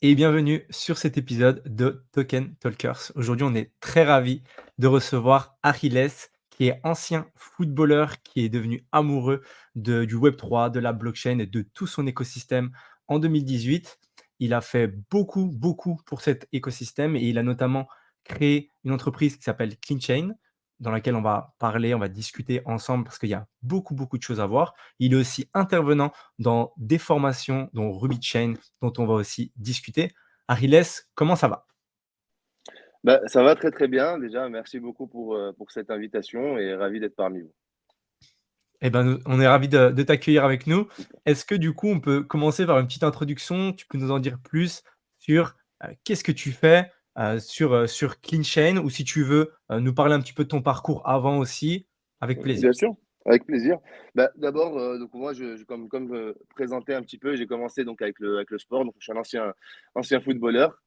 Et bienvenue sur cet épisode de Token Talkers. Aujourd'hui, on est très ravis de recevoir Achilles, qui est ancien footballeur, qui est devenu amoureux du Web3, de la blockchain et de tout son écosystème en 2018. Il a fait beaucoup, beaucoup pour cet écosystème et il a notamment créé une entreprise qui s'appelle CleanChain, dans laquelle on va parler, on va discuter ensemble parce qu'il y a beaucoup, beaucoup de choses à voir. Il est aussi intervenant dans des formations, dont Ruby Chain, dont on va aussi discuter. Ariles, comment ça va? Bah, ça va très très bien. Déjà, merci beaucoup pour cette invitation et ravi d'être parmi vous. Eh ben, on est ravis de t'accueillir avec nous. Est-ce que du coup, on peut commencer par une petite introduction? Tu peux nous en dire plus sur qu'est-ce que tu fais sur CleanChain, ou si tu veux nous parler un petit peu de ton parcours avant aussi, avec plaisir. Bien sûr, avec plaisir. Bah, d'abord, donc moi, comme présenté un petit peu, j'ai commencé donc avec le sport. Donc, je suis un ancien footballeur.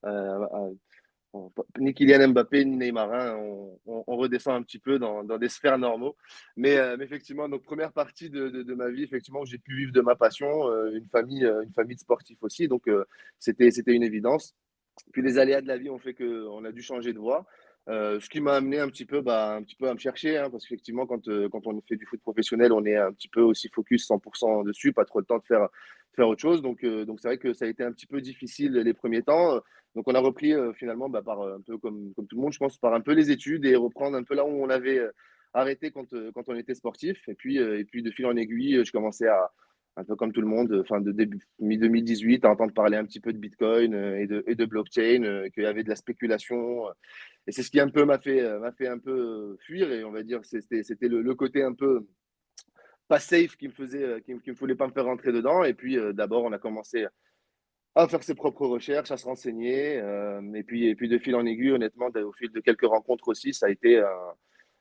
Ni Kylian Mbappé, ni Neymar, hein. On redescend un petit peu dans des sphères normaux. Mais effectivement, donc première partie de ma vie, effectivement, où j'ai pu vivre de ma passion, une famille de sportifs aussi. Donc, c'était une évidence. Puis les aléas de la vie ont fait qu'on a dû changer de voie. Ce qui m'a amené un petit peu à me chercher, hein, parce qu'effectivement, quand on fait du foot professionnel, on est un petit peu aussi focus 100% dessus, pas trop le temps de faire autre chose. Donc c'est vrai que ça a été un petit peu difficile les premiers temps. Donc on a repris finalement par un peu comme tout le monde, je pense, par un peu les études et reprendre un peu là où on avait arrêté quand on était sportif. Et puis de fil en aiguille, je commençais à, un peu comme tout le monde, fin de début mi-2018, à entendre parler un petit peu de Bitcoin et de blockchain, qu'il y avait de la spéculation. Et c'est ce qui un peu m'a fait un peu fuir. Et on va dire, c'était le côté un peu pas safe qui me faisait, qui me voulait pas me faire rentrer dedans. Et puis d'abord, on a commencé à faire ses propres recherches, à se renseigner. Et puis de fil en aiguille, honnêtement, au fil de quelques rencontres aussi, ça a été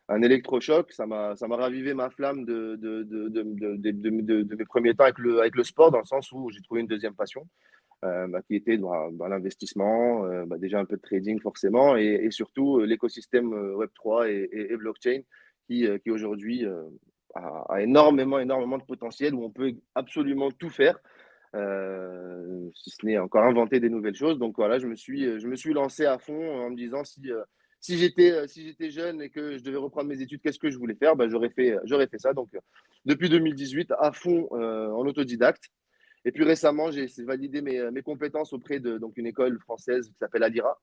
un électrochoc. Ça m'a ravivé ma flamme de mes premiers temps avec le sport, dans le sens où j'ai trouvé une deuxième passion, qui était dans l'investissement, déjà un peu de trading forcément, et surtout l'écosystème Web3 et blockchain qui aujourd'hui a énormément, énormément de potentiel, où on peut absolument tout faire, si ce n'est encore inventer des nouvelles choses. Donc voilà, je me suis lancé à fond en me disant si j'étais jeune et que je devais reprendre mes études, qu'est-ce que je voulais faire? J'aurais fait ça. Donc depuis 2018, à fond en autodidacte. Et puis récemment, j'ai validé mes compétences auprès de donc une école française qui s'appelle Adira,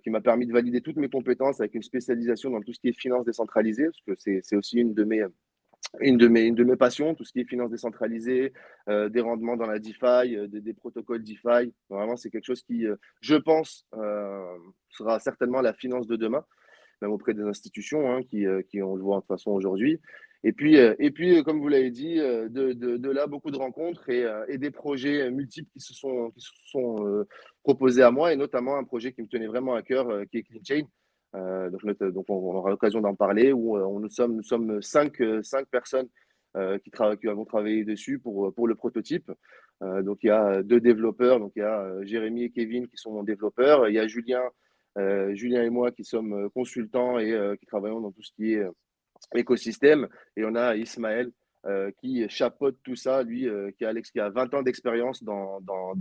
qui m'a permis de valider toutes mes compétences avec une spécialisation dans tout ce qui est finance décentralisée, parce que c'est aussi une de mes passions, tout ce qui est finance décentralisée, des rendements dans la DeFi, des protocoles DeFi. Vraiment, c'est quelque chose qui, je pense, sera certainement la finance de demain, même auprès des institutions, hein, qui on le voit de toute façon aujourd'hui. Et puis, comme vous l'avez dit, de là, beaucoup de rencontres et des projets multiples qui se sont proposés à moi, et notamment un projet qui me tenait vraiment à cœur, qui est CleanChain. Donc on aura l'occasion d'en parler, où nous sommes cinq personnes qui avons travaillé dessus pour le prototype. Donc il y a deux développeurs, donc il y a Jérémy et Kevin qui sont développeurs, il y a Julien et moi qui sommes consultants et qui travaillons dans tout ce qui est écosystème. Et on a Ismaël qui chapeaute tout ça, lui, qui a 20 ans d'expérience dans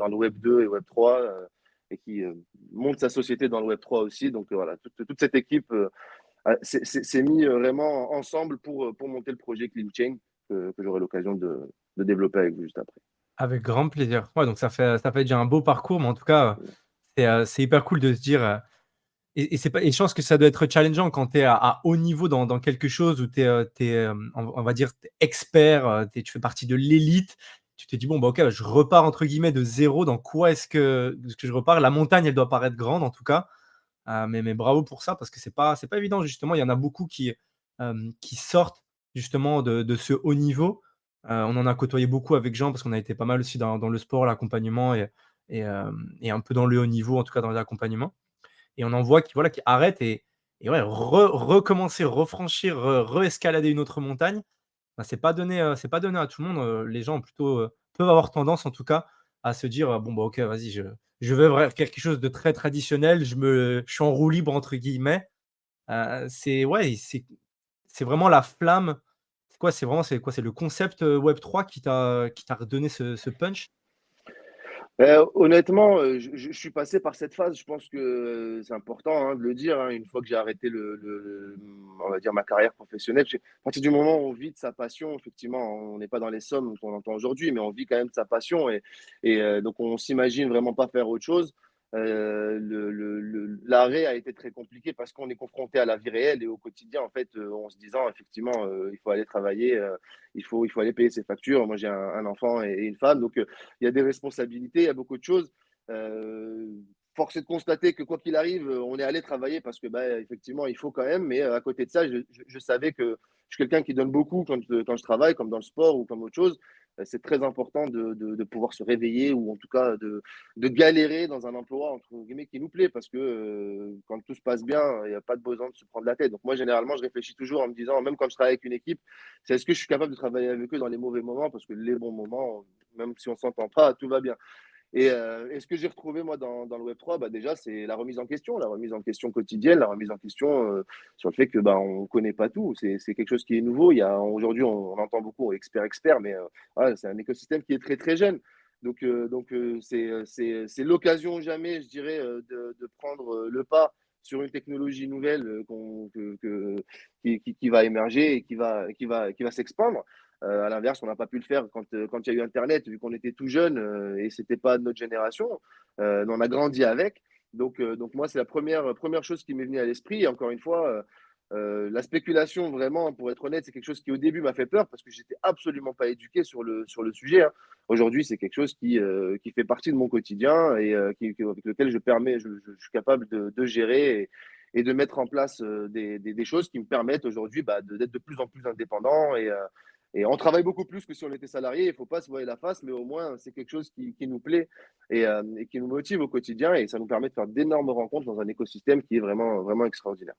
le Web 2 et Web 3, et qui monte sa société dans le Web 3 aussi. Donc voilà, toute cette équipe s'est mis vraiment ensemble pour monter le projet CleanChain, que j'aurai l'occasion de développer avec vous juste après. Avec grand plaisir. Ouais, donc ça fait déjà un beau parcours, mais en tout cas, c'est hyper cool de se dire, et c'est pas et je pense que ça doit être challengeant quand tu es à haut niveau dans quelque chose où tu es, on va dire, tu expert, tu fais partie de l'élite. Tu te dis: «Bon, bah, OK, je repars entre guillemets de zéro. Dans quoi est-ce que je repars?» La montagne, elle doit paraître grande en tout cas, mais bravo pour ça parce que c'est pas évident justement. Il y en a beaucoup qui sortent justement de ce haut niveau. On en a côtoyé beaucoup avec Jean parce qu'on a été pas mal aussi dans le sport, l'accompagnement et un peu dans le haut niveau, en tout cas dans l'accompagnement, et on en voit qui, voilà, qui arrêtent et ouais, recommencer, refranchir, escalader une autre montagne, bah, c'est pas donné à tout le monde. Les gens ont plutôt, peuvent avoir tendance en tout cas à se dire: «Bon, bah, OK, vas-y, je veux faire quelque chose de très traditionnel, je suis en roue libre» entre guillemets. C'est ouais, c'est vraiment la flamme. C'est quoi? C'est le concept, Web3 qui t'a redonné ce punch? Honnêtement, je suis passé par cette phase. Je pense que c'est important hein, de le dire. Hein, une fois que j'ai arrêté on va dire ma carrière professionnelle, à partir du moment où on vit de sa passion, effectivement, on n'est pas dans les sommes qu'on entend aujourd'hui, mais on vit quand même de sa passion et donc on s'imagine vraiment pas faire autre chose. L'arrêt a été très compliqué parce qu'on est confronté à la vie réelle et au quotidien, en fait, en se disant effectivement, il faut aller travailler, il faut aller payer ses factures. Moi, j'ai un enfant et une femme, donc il y a des responsabilités, il y a beaucoup de choses. Euh, Force est de constater que quoi qu'il arrive, on est allé travailler parce que, bah, effectivement, il faut quand même. Mais à côté de ça, je savais que je suis quelqu'un qui donne beaucoup quand je travaille, comme dans le sport ou comme autre chose. C'est très important de pouvoir se réveiller ou en tout cas de galérer dans un emploi entre guillemets qui nous plaît parce que quand tout se passe bien, il n'y a pas de besoin de se prendre la tête. Donc moi, généralement, je réfléchis toujours en me disant, même quand je travaille avec une équipe, c'est est-ce que je suis capable de travailler avec eux dans les mauvais moments parce que les bons moments, même si on s'entend pas, tout va bien. Et ce que j'ai retrouvé moi dans le Web3, bah, déjà, c'est la remise en question quotidienne, la remise en question sur le fait que bah, on connaît pas tout. C'est quelque chose qui est nouveau. Aujourd'hui, on entend beaucoup expert, mais voilà, c'est un écosystème qui est très très jeune. Donc c'est l'occasion jamais, je dirais, de prendre le pas sur une technologie nouvelle qui va émerger et qui va s'expandre. À l'inverse, on n'a pas pu le faire quand il y a eu Internet, vu qu'on était tout jeune et c'était pas de notre génération. Mais on a grandi avec. Donc moi, c'est la première chose qui m'est venue à l'esprit. Et encore une fois, la spéculation, vraiment, pour être honnête, c'est quelque chose qui au début m'a fait peur parce que j'étais absolument pas éduqué sur le sujet. Hein. Aujourd'hui, c'est quelque chose qui fait partie de mon quotidien et avec lequel je suis capable de gérer et de mettre en place des choses qui me permettent aujourd'hui bah, d'être de plus en plus indépendant et on travaille beaucoup plus que si on était salarié. Il ne faut pas se voiler la face, mais au moins, c'est quelque chose qui nous plaît et qui nous motive au quotidien. Et ça nous permet de faire d'énormes rencontres dans un écosystème qui est vraiment, vraiment extraordinaire.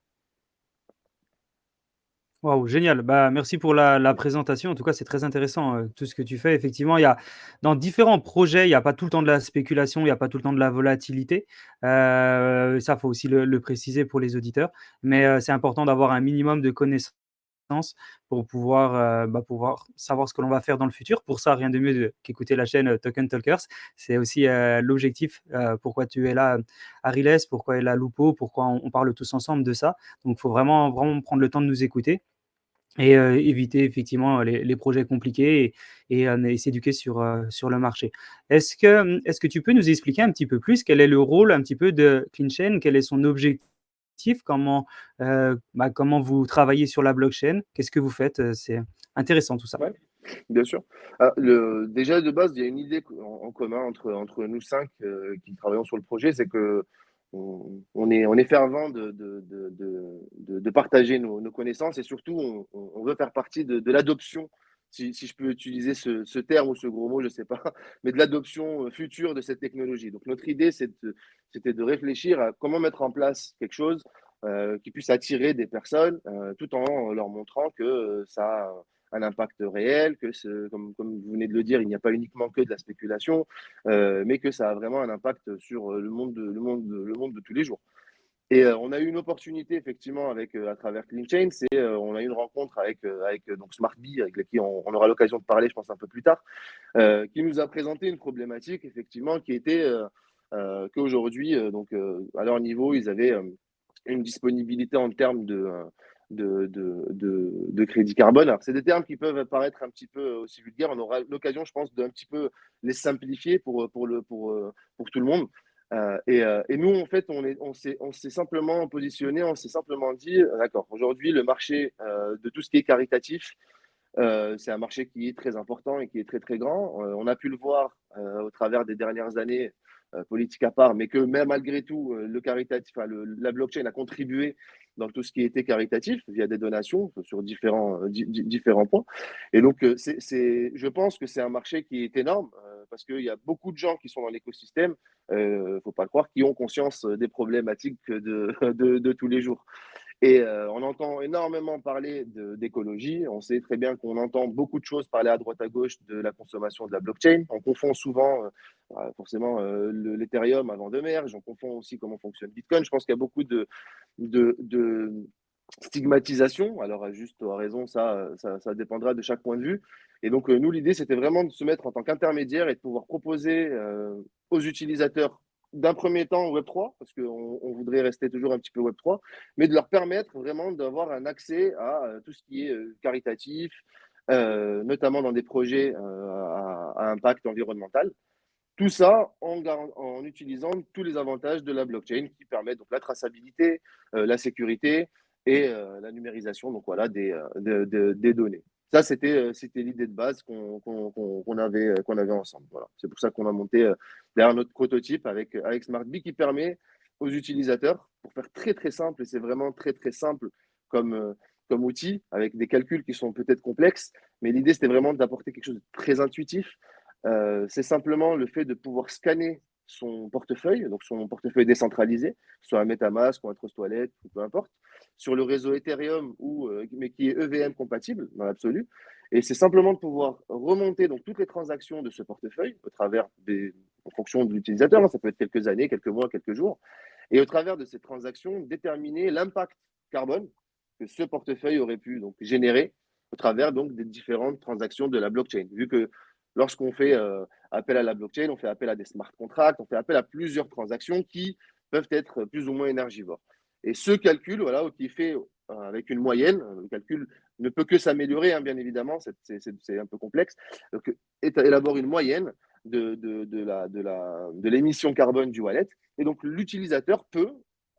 Waouh, génial. Bah, merci pour la présentation. En tout cas, c'est très intéressant, tout ce que tu fais. Effectivement, il y a dans différents projets, il y a pas tout le temps de la spéculation, il y a pas tout le temps de la volatilité. Ça, faut aussi le préciser pour les auditeurs. Mais, c'est important d'avoir un minimum de connaissances pour pouvoir, pouvoir savoir ce que l'on va faire dans le futur. Pour ça, rien de mieux qu'écouter la chaîne, Token Talkers. C'est aussi, l'objectif, pourquoi tu es là, Ariles, pourquoi est là Lupo, pourquoi on parle tous ensemble de ça. Donc, il faut vraiment, vraiment prendre le temps de nous écouter et éviter effectivement les projets compliqués et s'éduquer sur le marché. Est-ce que tu peux nous expliquer un petit peu plus quel est le rôle un petit peu de CleanChain? Quel est son objectif? Comment vous travaillez sur la blockchain? Qu'est-ce que vous faites? C'est intéressant tout ça. Ouais, bien sûr. Déjà, de base, il y a une idée en commun entre nous cinq qui travaillons sur le projet, c'est que on est fervent de partager nos connaissances et surtout, on veut faire partie de l'adoption, si je peux utiliser ce terme ou ce gros mot, je ne sais pas, mais de l'adoption future de cette technologie. Donc, notre idée, c'était de réfléchir à comment mettre en place quelque chose qui puisse attirer des personnes tout en leur montrant que ça a un impact réel, comme vous venez de le dire, il n'y a pas uniquement que de la spéculation, mais que ça a vraiment un impact sur le monde de tous les jours. Et on a eu une opportunité effectivement à travers CleanChain, on a eu une rencontre avec donc SmartBee, avec qui on aura l'occasion de parler, je pense, un peu plus tard, qui nous a présenté une problématique effectivement qui était qu'aujourd'hui, à leur niveau, ils avaient une disponibilité en termes de crédit carbone. Alors, c'est des termes qui peuvent paraître un petit peu aussi vulgaires. On aura l'occasion, je pense, d'un petit peu les simplifier pour tout le monde. Et nous, en fait, on s'est simplement positionné, on s'est simplement dit, d'accord, aujourd'hui, le marché de tout ce qui est caritatif, c'est un marché qui est très important et qui est très très grand. On a pu le voir au travers des dernières années, politique à part, mais que même malgré tout, le caritatif, enfin, la blockchain a contribué dans tout ce qui était caritatif via des donations sur différents points. Et donc, je pense que c'est un marché qui est énorme parce qu'il y a beaucoup de gens qui sont dans l'écosystème, il ne faut pas le croire, qui ont conscience des problématiques de tous les jours. Et on entend énormément parler d'écologie. On sait très bien qu'on entend beaucoup de choses parler à droite à gauche de la consommation de la blockchain. On confond souvent forcément l'Ethereum avant de merge. On confond aussi comment fonctionne Bitcoin. Je pense qu'il y a beaucoup de stigmatisation. Alors, à juste raison, ça dépendra de chaque point de vue. Et donc, nous, l'idée, c'était vraiment de se mettre en tant qu'intermédiaire et de pouvoir proposer aux utilisateurs d'un premier temps Web3, parce qu'on voudrait rester toujours un petit peu Web3, mais de leur permettre vraiment d'avoir un accès à tout ce qui est caritatif, notamment dans des projets à impact environnemental. Tout ça en utilisant tous les avantages de la blockchain qui permettent donc la traçabilité, la sécurité et la numérisation donc voilà, des données. Ça, c'était l'idée de base qu'on avait ensemble. Voilà. C'est pour ça qu'on a monté derrière notre prototype avec SmartBee qui permet aux utilisateurs, pour faire très très simple, et c'est vraiment très très simple comme outil, avec des calculs qui sont peut-être complexes, mais l'idée c'était vraiment d'apporter quelque chose de très intuitif. C'est simplement le fait de pouvoir scanner son portefeuille, donc son portefeuille décentralisé, que ce soit un MetaMask ou un Trust Wallet, ou peu importe, sur le réseau Ethereum, mais qui est EVM compatible dans l'absolu. Et c'est simplement de pouvoir remonter donc, toutes les transactions de ce portefeuille en fonction de l'utilisateur, hein, ça peut être quelques années, quelques mois, quelques jours, et au travers de ces transactions, déterminer l'impact carbone que ce portefeuille aurait pu donc, générer au travers donc, des différentes transactions de la blockchain. Vu que lorsqu'on fait appel à la blockchain, on fait appel à des smart contracts, on fait appel à plusieurs transactions qui peuvent être plus ou moins énergivores. Et ce calcul, voilà, qui est fait avec une moyenne, le calcul ne peut que s'améliorer, hein, bien évidemment, c'est un peu complexe. Donc, élabore une moyenne de l'émission carbone du wallet. Et donc, l'utilisateur peut,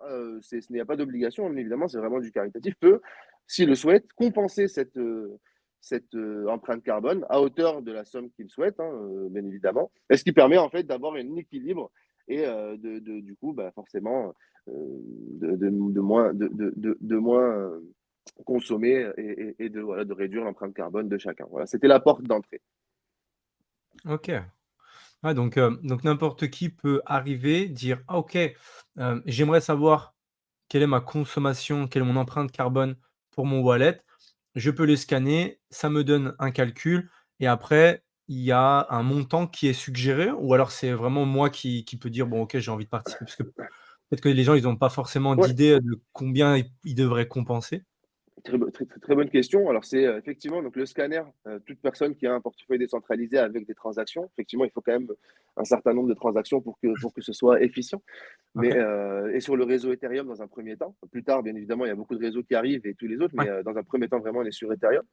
il n'y a pas d'obligation, évidemment, c'est vraiment du caritatif, peut, s'il le souhaite, compenser cette empreinte carbone à hauteur de la somme qu'il souhaite, hein, bien évidemment. Et ce qui permet en fait d'avoir un équilibre et du coup, bah, forcément, de moins consommer et voilà, de réduire l'empreinte carbone de chacun. Voilà, c'était la porte d'entrée. OK. Ouais, donc n'importe qui peut arriver, dire: «Ah OK, j'aimerais savoir quelle est ma consommation, quelle est mon empreinte carbone pour mon wallet». Je peux les scanner, ça me donne un calcul et après il y a un montant qui est suggéré ou alors c'est vraiment moi qui peut dire: «Bon OK, j'ai envie de participer», parce que peut-être que les gens, ils n'ont pas forcément Ouais, d'idée de combien ils devraient compenser? très bonne question. Alors, c'est effectivement donc le scanner, toute personne qui a un portefeuille décentralisé avec des transactions, effectivement, il faut quand même un certain nombre de transactions pour que ce soit efficient. Mais, OK. et sur le réseau Ethereum dans un premier temps. Plus tard, bien évidemment, il y a beaucoup de réseaux qui arrivent et tous les autres, mais Ouais. dans un premier temps, vraiment, on est sur Ethereum.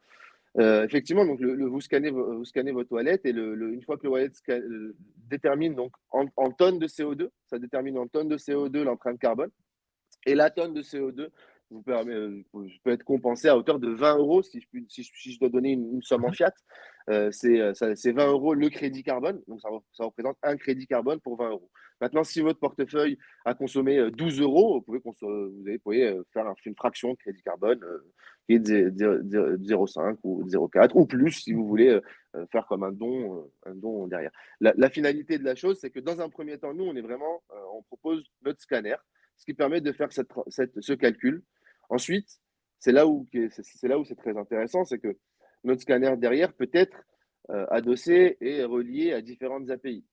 Effectivement, donc vous scannez votre wallet et une fois que le wallet détermine donc en tonnes de CO2, ça détermine en tonnes de CO2 l'empreinte carbone. Et la tonne de CO2 peut être compensée à hauteur de 20 euros, si je dois donner une somme en Mmh. fiat. C'est 20 euros le crédit carbone, donc ça représente un crédit carbone pour 20 euros. Maintenant, si votre portefeuille a consommé 12 euros, vous pouvez faire une fraction de crédit carbone qui est de 0,5 ou 0,4 ou plus si vous voulez faire comme un don derrière. La finalité de la chose, c'est que dans un premier temps, nous, on propose notre scanner, ce qui permet de faire ce calcul. Ensuite, c'est là où c'est très intéressant, c'est que notre scanner derrière peut être adossé et relié à différentes API.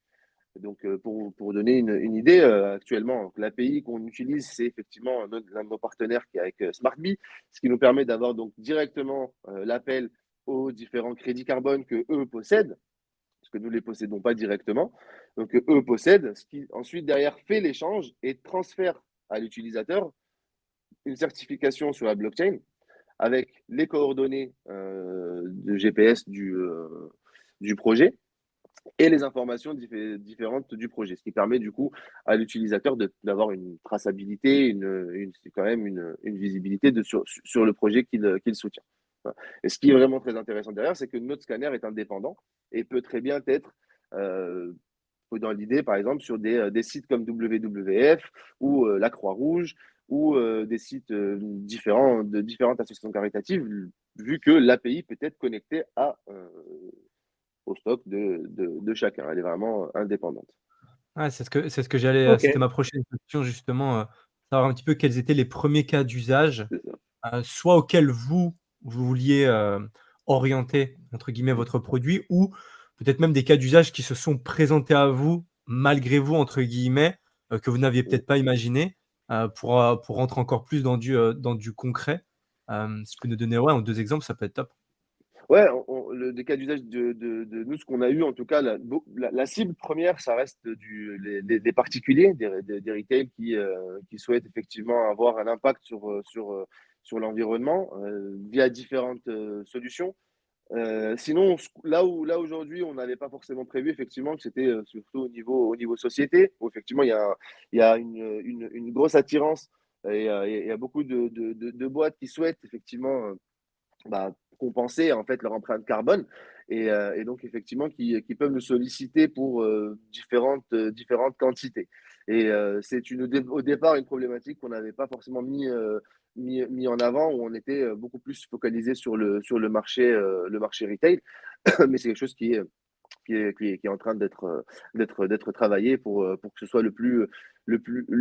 Donc, pour donner une idée, actuellement, l'API qu'on utilise, c'est effectivement l'un de nos partenaires qui est avec SmartBee, ce qui nous permet d'avoir donc directement l'appel aux différents crédits carbone que eux possèdent, parce que nous ne les possédons pas directement. Donc, eux possèdent, ce qui ensuite derrière fait l'échange et transfère à l'utilisateur une certification sur la blockchain avec les coordonnées de GPS du projet et les informations différentes du projet, ce qui permet du coup à l'utilisateur d'avoir une traçabilité, quand même une visibilité sur le projet qu'il soutient. Et ce qui est vraiment très intéressant derrière, c'est que notre scanner est indépendant et peut très bien être dans l'idée, par exemple, sur des sites comme WWF ou la Croix-Rouge ou des sites différents de différentes associations caritatives, vu que l'API peut être connectée au stock de chacun. Elle est vraiment indépendante. Ouais, c'est ce que j'allais, c'était OK. ma prochaine question justement, savoir un petit peu quels étaient les premiers cas d'usage, C'est ça. soit auxquels vous vouliez, «orienter» entre guillemets votre produit ou peut-être même des cas d'usage qui se sont présentés à vous, «malgré vous» entre guillemets, que vous n'aviez peut-être pas imaginé, pour rentrer encore plus dans du concret. Si tu peux nous donner, ouais, 1 ou 2 exemples, ça peut être top. Ouais, des cas d'usage de nous, ce qu'on a eu, en tout cas, la cible première, ça reste des particuliers, des retail qui souhaitent effectivement avoir un impact sur l'environnement via différentes solutions. Sinon, là aujourd'hui, on n'avait pas forcément prévu effectivement que c'était surtout au niveau société, où effectivement il y a une grosse attirance et il y a beaucoup de boîtes qui souhaitent effectivement compenser en fait leur empreinte carbone et donc effectivement qui peuvent nous solliciter pour différentes quantités. Et c'est au départ une problématique qu'on n'avait pas forcément mis en avant, où on était beaucoup plus focalisé le marché retail, mais c'est quelque chose qui est en train d'être travaillé pour que ce soit le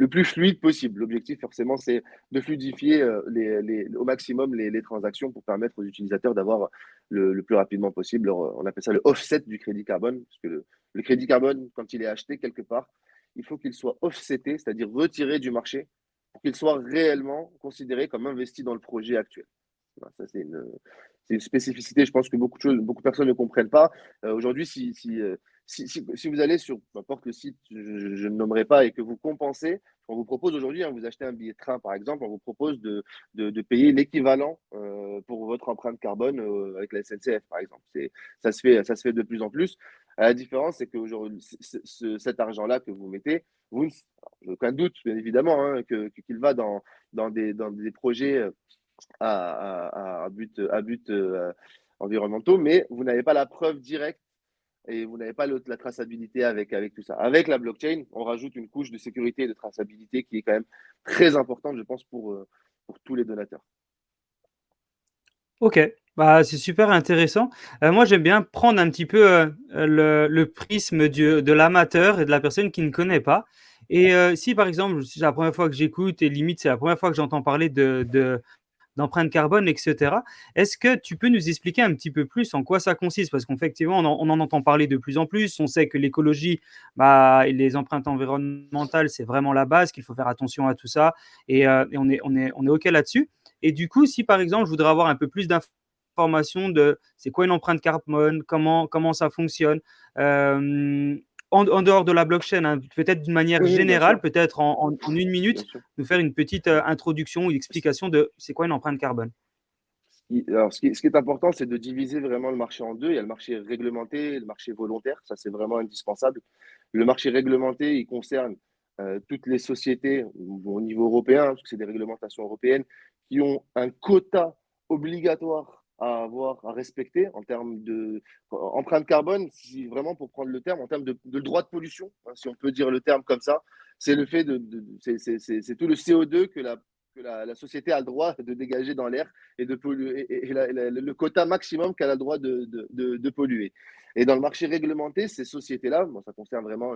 plus fluide possible. L'objectif, forcément, c'est de fluidifier au maximum les transactions pour permettre aux utilisateurs d'avoir le plus rapidement possible. On appelle ça le offset du crédit carbone, parce que le crédit carbone, quand il est acheté quelque part, il faut qu'il soit offseté, c'est-à-dire retiré du marché, pour qu'il soit réellement considéré comme investi dans le projet actuel. Voilà, ça, c'est une spécificité, je pense que beaucoup de personnes ne comprennent pas. Aujourd'hui, si vous allez sur n'importe le site, je ne nommerai pas, et que vous compensez, on vous propose aujourd'hui, vous achetez un billet de train par exemple, on vous propose de payer l'équivalent pour votre empreinte carbone avec la SNCF par exemple. Ça se fait de plus en plus. La différence, c'est qu'aujourd'hui, cet argent-là que vous mettez, je n'ai aucun doute, bien évidemment, qu'il va dans des projets à but environnementaux, mais vous n'avez pas la preuve directe et vous n'avez pas la traçabilité avec tout ça. Avec la blockchain, on rajoute une couche de sécurité et de traçabilité qui est quand même très importante, je pense, pour tous les donateurs. OK, bah, c'est super intéressant. Moi, j'aime bien prendre un petit peu, le prisme de l'amateur et de la personne qui ne connaît pas et si par exemple, c'est la première fois que j'écoute et limite c'est la première fois que j'entends parler d'empreinte carbone et cetera. Est-ce que tu peux nous expliquer un petit peu plus en quoi ça consiste? Parce qu'effectivement, on en entend parler de plus en plus. On sait que l'écologie, bah, et les empreintes environnementales, c'est vraiment la base, qu'il faut faire attention à tout ça et on est OK là-dessus. Et du coup, si par exemple, je voudrais avoir un peu plus d'informations de c'est quoi une empreinte carbone, comment ça fonctionne, en dehors de la blockchain, hein, peut-être d'une manière Oui, bien générale, sûr, peut-être en une bien minute, sûr. nous faire une petite introduction ou explication de c'est quoi une empreinte carbone. Alors, ce qui est important, c'est de diviser vraiment le marché en deux. Il y a le marché réglementé et le marché volontaire. Ça, c'est vraiment indispensable. Le marché réglementé, il concerne toutes les sociétés au niveau européen, parce que c'est des réglementations européennes, qui ont un quota obligatoire à respecter en termes empreinte carbone, si vraiment pour prendre le terme, en termes de droit de pollution, hein, si on peut dire le terme comme ça, c'est le fait c'est tout le CO2 que la société a le droit de dégager dans l'air et de polluer, le quota maximum qu'elle a le droit de polluer. Et dans le marché réglementé, ces sociétés-là, bon, ça concerne vraiment,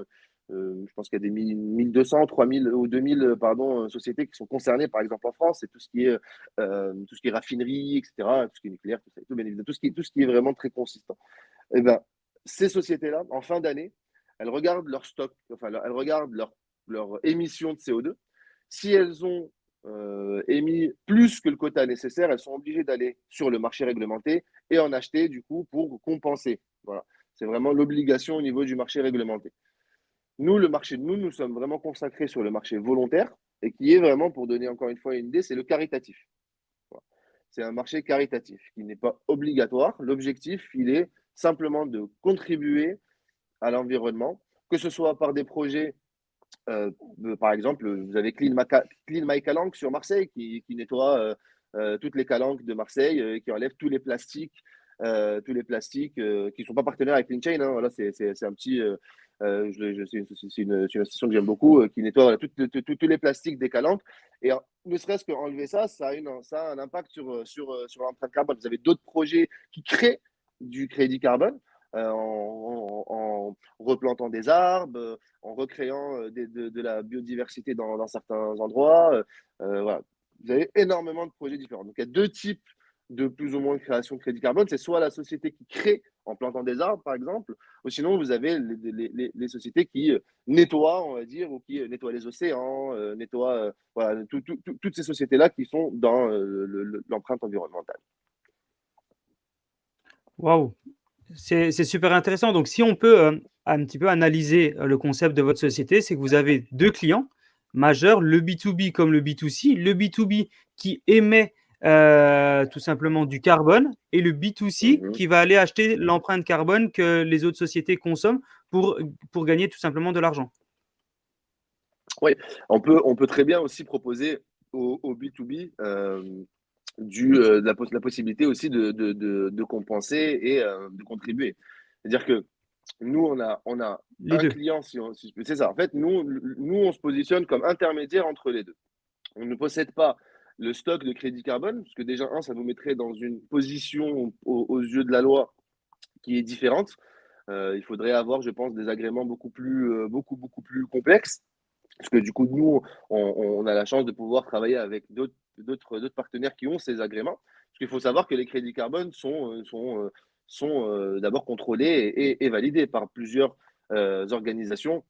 je pense qu'il y a des 1200, 3000 ou 2000 pardon, sociétés qui sont concernées, par exemple en France, c'est tout ce qui est raffinerie, etc., tout ce qui est nucléaire, tout ça, tout, bien évidemment, tout ce qui est vraiment très consistant. Et ben, ces sociétés-là, en fin d'année, elles regardent leur stock, enfin, elles regardent leur émission de CO2. Si elles ont émis plus que le quota nécessaire, elles sont obligées d'aller sur le marché réglementé et en acheter du coup pour compenser. Voilà. C'est vraiment l'obligation au niveau du marché réglementé. Nous sommes vraiment consacrés sur le marché volontaire et qui est vraiment, pour donner encore une fois une idée, c'est le caritatif. Voilà. C'est un marché caritatif qui n'est pas obligatoire. L'objectif, il est simplement de contribuer à l'environnement, que ce soit par des projets par exemple, vous avez Clean My Calanque sur Marseille qui nettoie toutes les calanques de Marseille, qui enlève tous les plastiques qui ne sont pas partenaires avec CleanChain. Hein. Voilà, c'est un petit. C'est une association que j'aime beaucoup qui nettoie voilà, tous les plastiques des calanques. Et ne serait-ce qu'enlever ça, ça a un impact sur l'empreinte carbone. Vous avez d'autres projets qui créent du crédit carbone en replantant des arbres, en recréant de la biodiversité dans certains endroits. Voilà. Vous avez énormément de projets différents. Donc, il y a deux types de plus ou moins de création de crédit carbone. C'est soit la société qui crée en plantant des arbres, par exemple, ou sinon, vous avez les sociétés qui nettoient, on va dire, ou qui nettoient les océans, nettoient voilà, toutes ces sociétés-là qui sont dans l'empreinte environnementale. Waouh! C'est super intéressant. Donc, si on peut un petit peu analyser le concept de votre société, c'est que vous avez deux clients majeurs, le B2B comme le B2C. Le B2B qui émet tout simplement du carbone et le B2C Mhm. qui va aller acheter l'empreinte carbone que les autres sociétés consomment pour gagner tout simplement de l'argent. Oui, on peut très bien aussi proposer au B2B la possibilité aussi de compenser et de contribuer. C'est-à-dire que nous, on a Les un deux. client, c'est ça. En fait, nous, on se positionne comme intermédiaire entre les deux. On ne possède pas le stock de crédit carbone, parce que déjà, ça nous mettrait dans une position aux yeux de la loi qui est différente. Il faudrait avoir, je pense, des agréments beaucoup plus complexes. Parce que du coup, nous, on a la chance de pouvoir travailler avec d'autres partenaires qui ont ces agréments. Parce qu'il faut savoir que les crédits carbone sont d'abord contrôlés et validés par plusieurs organisations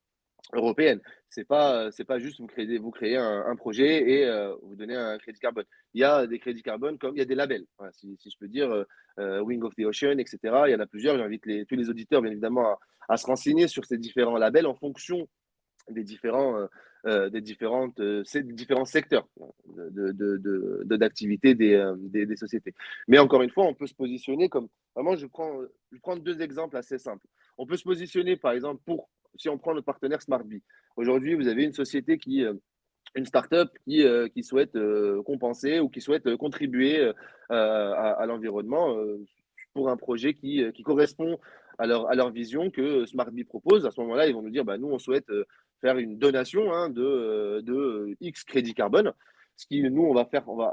européenne. C'est pas juste vous créez un projet et vous donnez un crédit carbone. Il y a des crédits carbone comme il y a des labels, voilà, si je peux dire, Wing of the Ocean, etc. Il y en a plusieurs. J'invite tous les auditeurs, bien évidemment, à se renseigner sur ces différents labels en fonction des différents secteurs d'activité des sociétés. Mais encore une fois, on peut se positionner comme vraiment, je prends deux exemples assez simples. On peut se positionner, par exemple, si on prend notre partenaire SmartBee. Aujourd'hui, vous avez une startup qui souhaite compenser ou qui souhaite contribuer à l'environnement pour un projet qui correspond à leur vision que SmartBee propose. À ce moment-là, ils vont nous dire, bah, nous, on souhaite faire une donation de X crédit carbone. Ce qui, nous, on va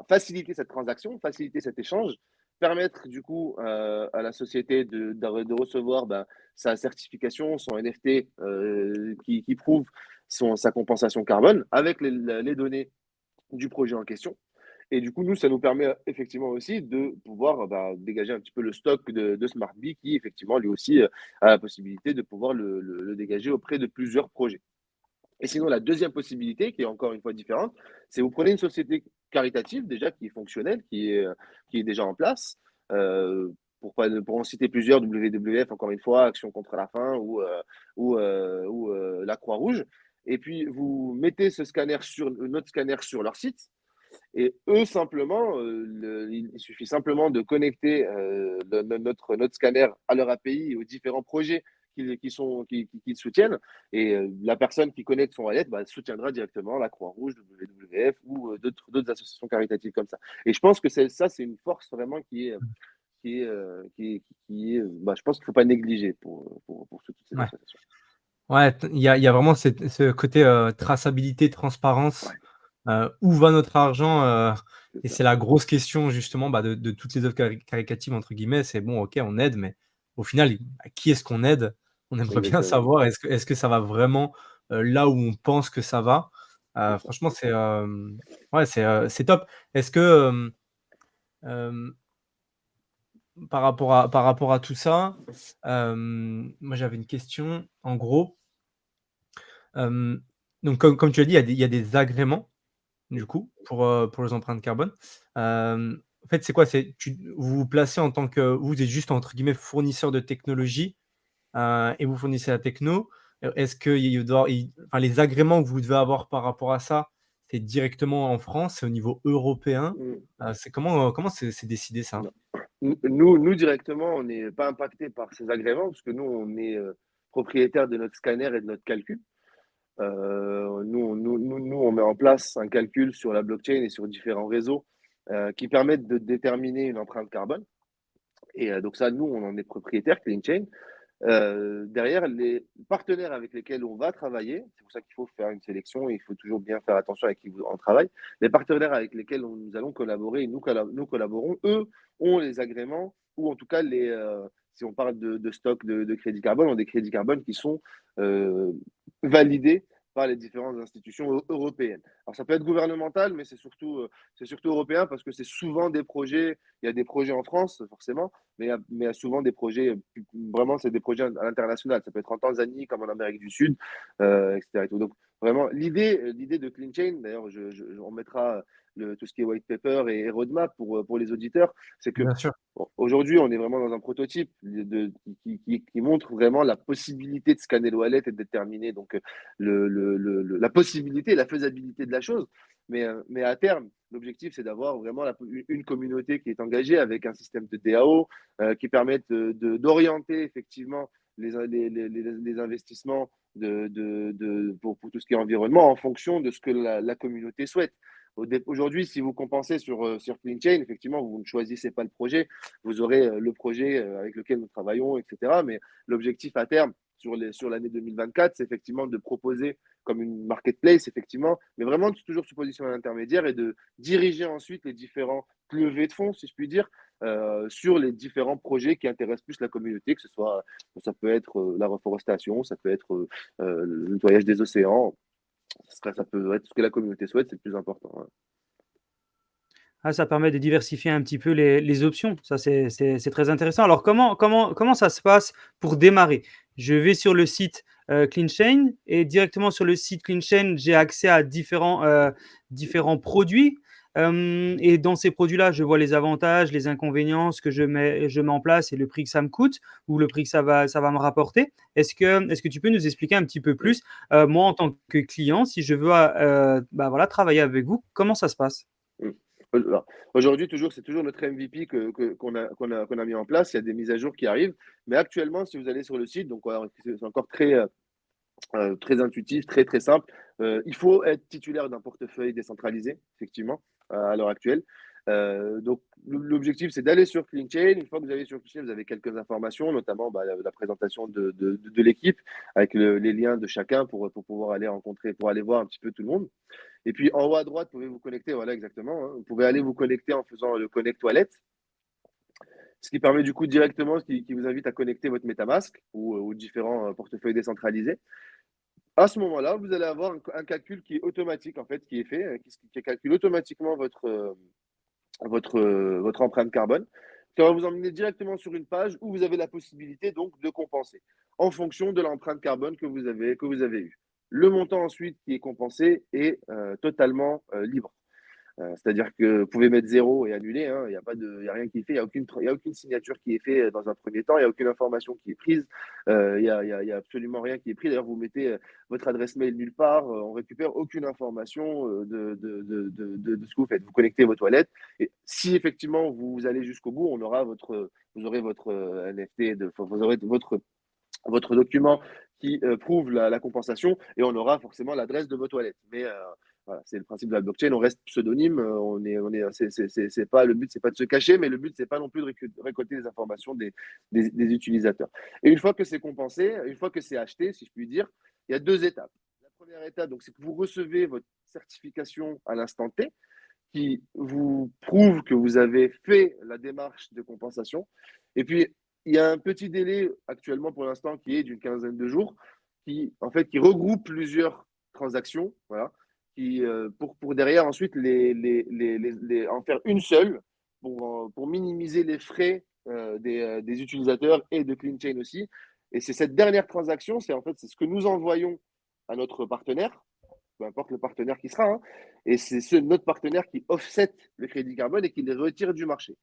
faciliter cette transaction, faciliter cet échange, permettre du coup à la société de recevoir sa certification, son NFT qui prouve sa compensation carbone avec les données du projet en question. Et du coup, nous, ça nous permet effectivement aussi de pouvoir dégager un petit peu le stock de SmartBee qui, effectivement, lui aussi a la possibilité de pouvoir le dégager auprès de plusieurs projets. Et sinon, la deuxième possibilité, qui est encore une fois différente, c'est vous prenez une société caritative déjà qui est fonctionnelle, qui est déjà en place. Euh, pour en citer plusieurs, WWF, encore une fois, Action contre la faim ou la Croix-Rouge. Et puis, vous mettez notre scanner sur leur site. Et eux, simplement, il suffit simplement de connecter notre scanner à leur API et aux différents projets qu'ils soutiennent. Et la personne qui connecte son wallet soutiendra directement la Croix-Rouge, WWF ou d'autres associations caritatives comme ça. Et je pense que c'est une force vraiment je pense qu'il ne faut pas négliger pour toutes ces Ouais. associations. Ouais, il y a vraiment ce côté, traçabilité, transparence, Ouais, où va notre argent, c'est et ça. c'est la grosse question justement, de toutes les œuvres «caritatives» entre guillemets. C'est bon, OK, on aide, mais au final, à qui est-ce qu'on aide? On aimerait bien Exactement. savoir est-ce que ça va vraiment, là où on pense que ça va? C'est ça. Franchement, ouais, c'est top. Est-ce que, hem, par rapport à tout ça, moi j'avais une question. En gros, Hem, donc comme tu as dit, il y a des agréments, du coup, pour les empreintes carbone. En fait, c'est quoi? Vous vous placez en tant que vous êtes juste entre guillemets «fournisseur de technologie», et vous fournissez la techno. Est-ce qu'il doit il enfin, les agréments que vous devez avoir par rapport à ça, c'est directement en France? C'est au niveau européen? Mm. C'est comment c'est décidé ça? Non. Nous, directement, on n'est pas impacté par ces agréments parce que nous, on est propriétaire de notre scanner et de notre calcul. Nous, on met en place un calcul sur la blockchain et sur différents réseaux qui permettent de déterminer une empreinte carbone. Et donc ça, nous, on en est propriétaire, CleanChain. Derrière, les partenaires avec lesquels on va travailler, c'est pour ça qu'il faut faire une sélection et il faut toujours bien faire attention avec qui on travaille. Les partenaires avec lesquels nous allons collaborer et nous collaborons, eux, ont les agréments ou en tout cas, si on parle de stock de crédits carbone, ont des crédits carbone qui sont euh, validés par les différentes institutions européennes. Alors ça peut être gouvernemental, mais c'est surtout européen parce que c'est souvent des projets, il y a des projets en France forcément, mais il y a souvent des projets, vraiment, c'est des projets à l'international. Ça peut être en Tanzanie, comme en Amérique du Sud, etc. Et tout. Donc, Vraiment, l'idée de Clean Chain, d'ailleurs, on mettra tout ce qui est white paper et roadmap pour les auditeurs, c'est que Bien sûr. aujourd'hui, on est vraiment dans un prototype qui montre vraiment la possibilité de scanner le wallet et de déterminer donc la possibilité, la faisabilité de la chose. Mais à terme, l'objectif, c'est d'avoir vraiment une communauté qui est engagée avec un système de DAO qui permette d'orienter effectivement les investissements pour tout ce qui est environnement en fonction de ce que la communauté souhaite. Aujourd'hui, si vous compensez sur CleanChain, effectivement, vous ne choisissez pas le projet. Vous aurez le projet avec lequel nous travaillons, etc. Mais l'objectif à terme sur l'année 2024, c'est effectivement de proposer comme une marketplace, effectivement, mais vraiment toujours se positionner à l'intermédiaire et de diriger ensuite les différents levées de fonds, si je puis dire, sur les différents projets qui intéressent plus la communauté, que ce soit, ça peut être la reforestation, ça peut être le nettoyage des océans, ça peut être ce que la communauté souhaite, c'est le plus important. Ouais. Ah, ça permet de diversifier un petit peu les options. Ça, c'est très intéressant. Alors, comment ça se passe pour démarrer? Je vais sur le site CleanChain et directement sur le site CleanChain, j'ai accès à différents produits. Et dans ces produits-là, je vois les avantages, les inconvénients, ce que je mets en place et le prix que ça me coûte ou le prix que ça va me rapporter. Est-ce que tu peux nous expliquer un petit peu plus, moi, en tant que client, si je veux bah, voilà, travailler avec vous, comment ça se passe? Mm. Alors, aujourd'hui, c'est toujours notre MVP qu'on a mis en place. Il y a des mises à jour qui arrivent. Mais actuellement, si vous allez sur le site, donc voilà, c'est encore très intuitif, très très simple. Il faut être titulaire d'un portefeuille décentralisé, effectivement, à l'heure actuelle. Donc, l'objectif, c'est d'aller sur CleanChain. Une fois que vous allez sur CleanChain, vous avez quelques informations, notamment la présentation de l'équipe, avec les liens de chacun pour pouvoir aller rencontrer, pour aller voir un petit peu tout le monde. Et puis, en haut à droite, vous pouvez vous connecter, voilà, exactement. Hein. Vous pouvez aller vous connecter en faisant le Connect Wallet, ce qui permet du coup directement, qui vous invite à connecter votre MetaMask ou différents portefeuilles décentralisés. À ce moment-là, vous allez avoir un calcul qui est automatique, en fait, qui est fait, qui calcule automatiquement votre empreinte carbone. Ça va vous emmener directement sur une page où vous avez la possibilité donc de compenser en fonction de l'empreinte carbone que vous avez eue. Le montant ensuite qui est compensé est totalement libre. C'est-à-dire que vous pouvez mettre zéro et annuler, hein, il y a rien qui est fait, il y a aucune signature qui est faite dans un premier temps, il n'y a aucune information qui est prise, il y a absolument rien qui est pris. D'ailleurs, vous mettez votre adresse mail nulle part, on récupère aucune information de ce que vous faites. Vous connectez vos toilettes et si effectivement vous allez jusqu'au bout, vous aurez votre NFT, vous aurez votre document qui prouve la compensation et on aura forcément l'adresse de vos toilettes. Mais voilà, c'est le principe de la blockchain, on reste pseudonyme, c'est pas, le but, c'est pas de se cacher, mais le but, c'est pas non plus de récolter les informations des utilisateurs. Et une fois que c'est compensé, une fois que c'est acheté, si je puis dire, il y a deux étapes. La première étape, donc, c'est que vous recevez votre certification à l'instant T, qui vous prouve que vous avez fait la démarche de compensation. Et puis, il y a un petit délai actuellement pour l'instant qui est d'une quinzaine de jours, qui regroupe plusieurs transactions, voilà, pour derrière ensuite en faire une seule pour minimiser les frais des utilisateurs et de CleanChain aussi. Et c'est cette dernière transaction, c'est ce que nous envoyons à notre partenaire, peu importe le partenaire qui sera, hein, et c'est notre partenaire qui offset le crédit carbone et qui les retire du marché.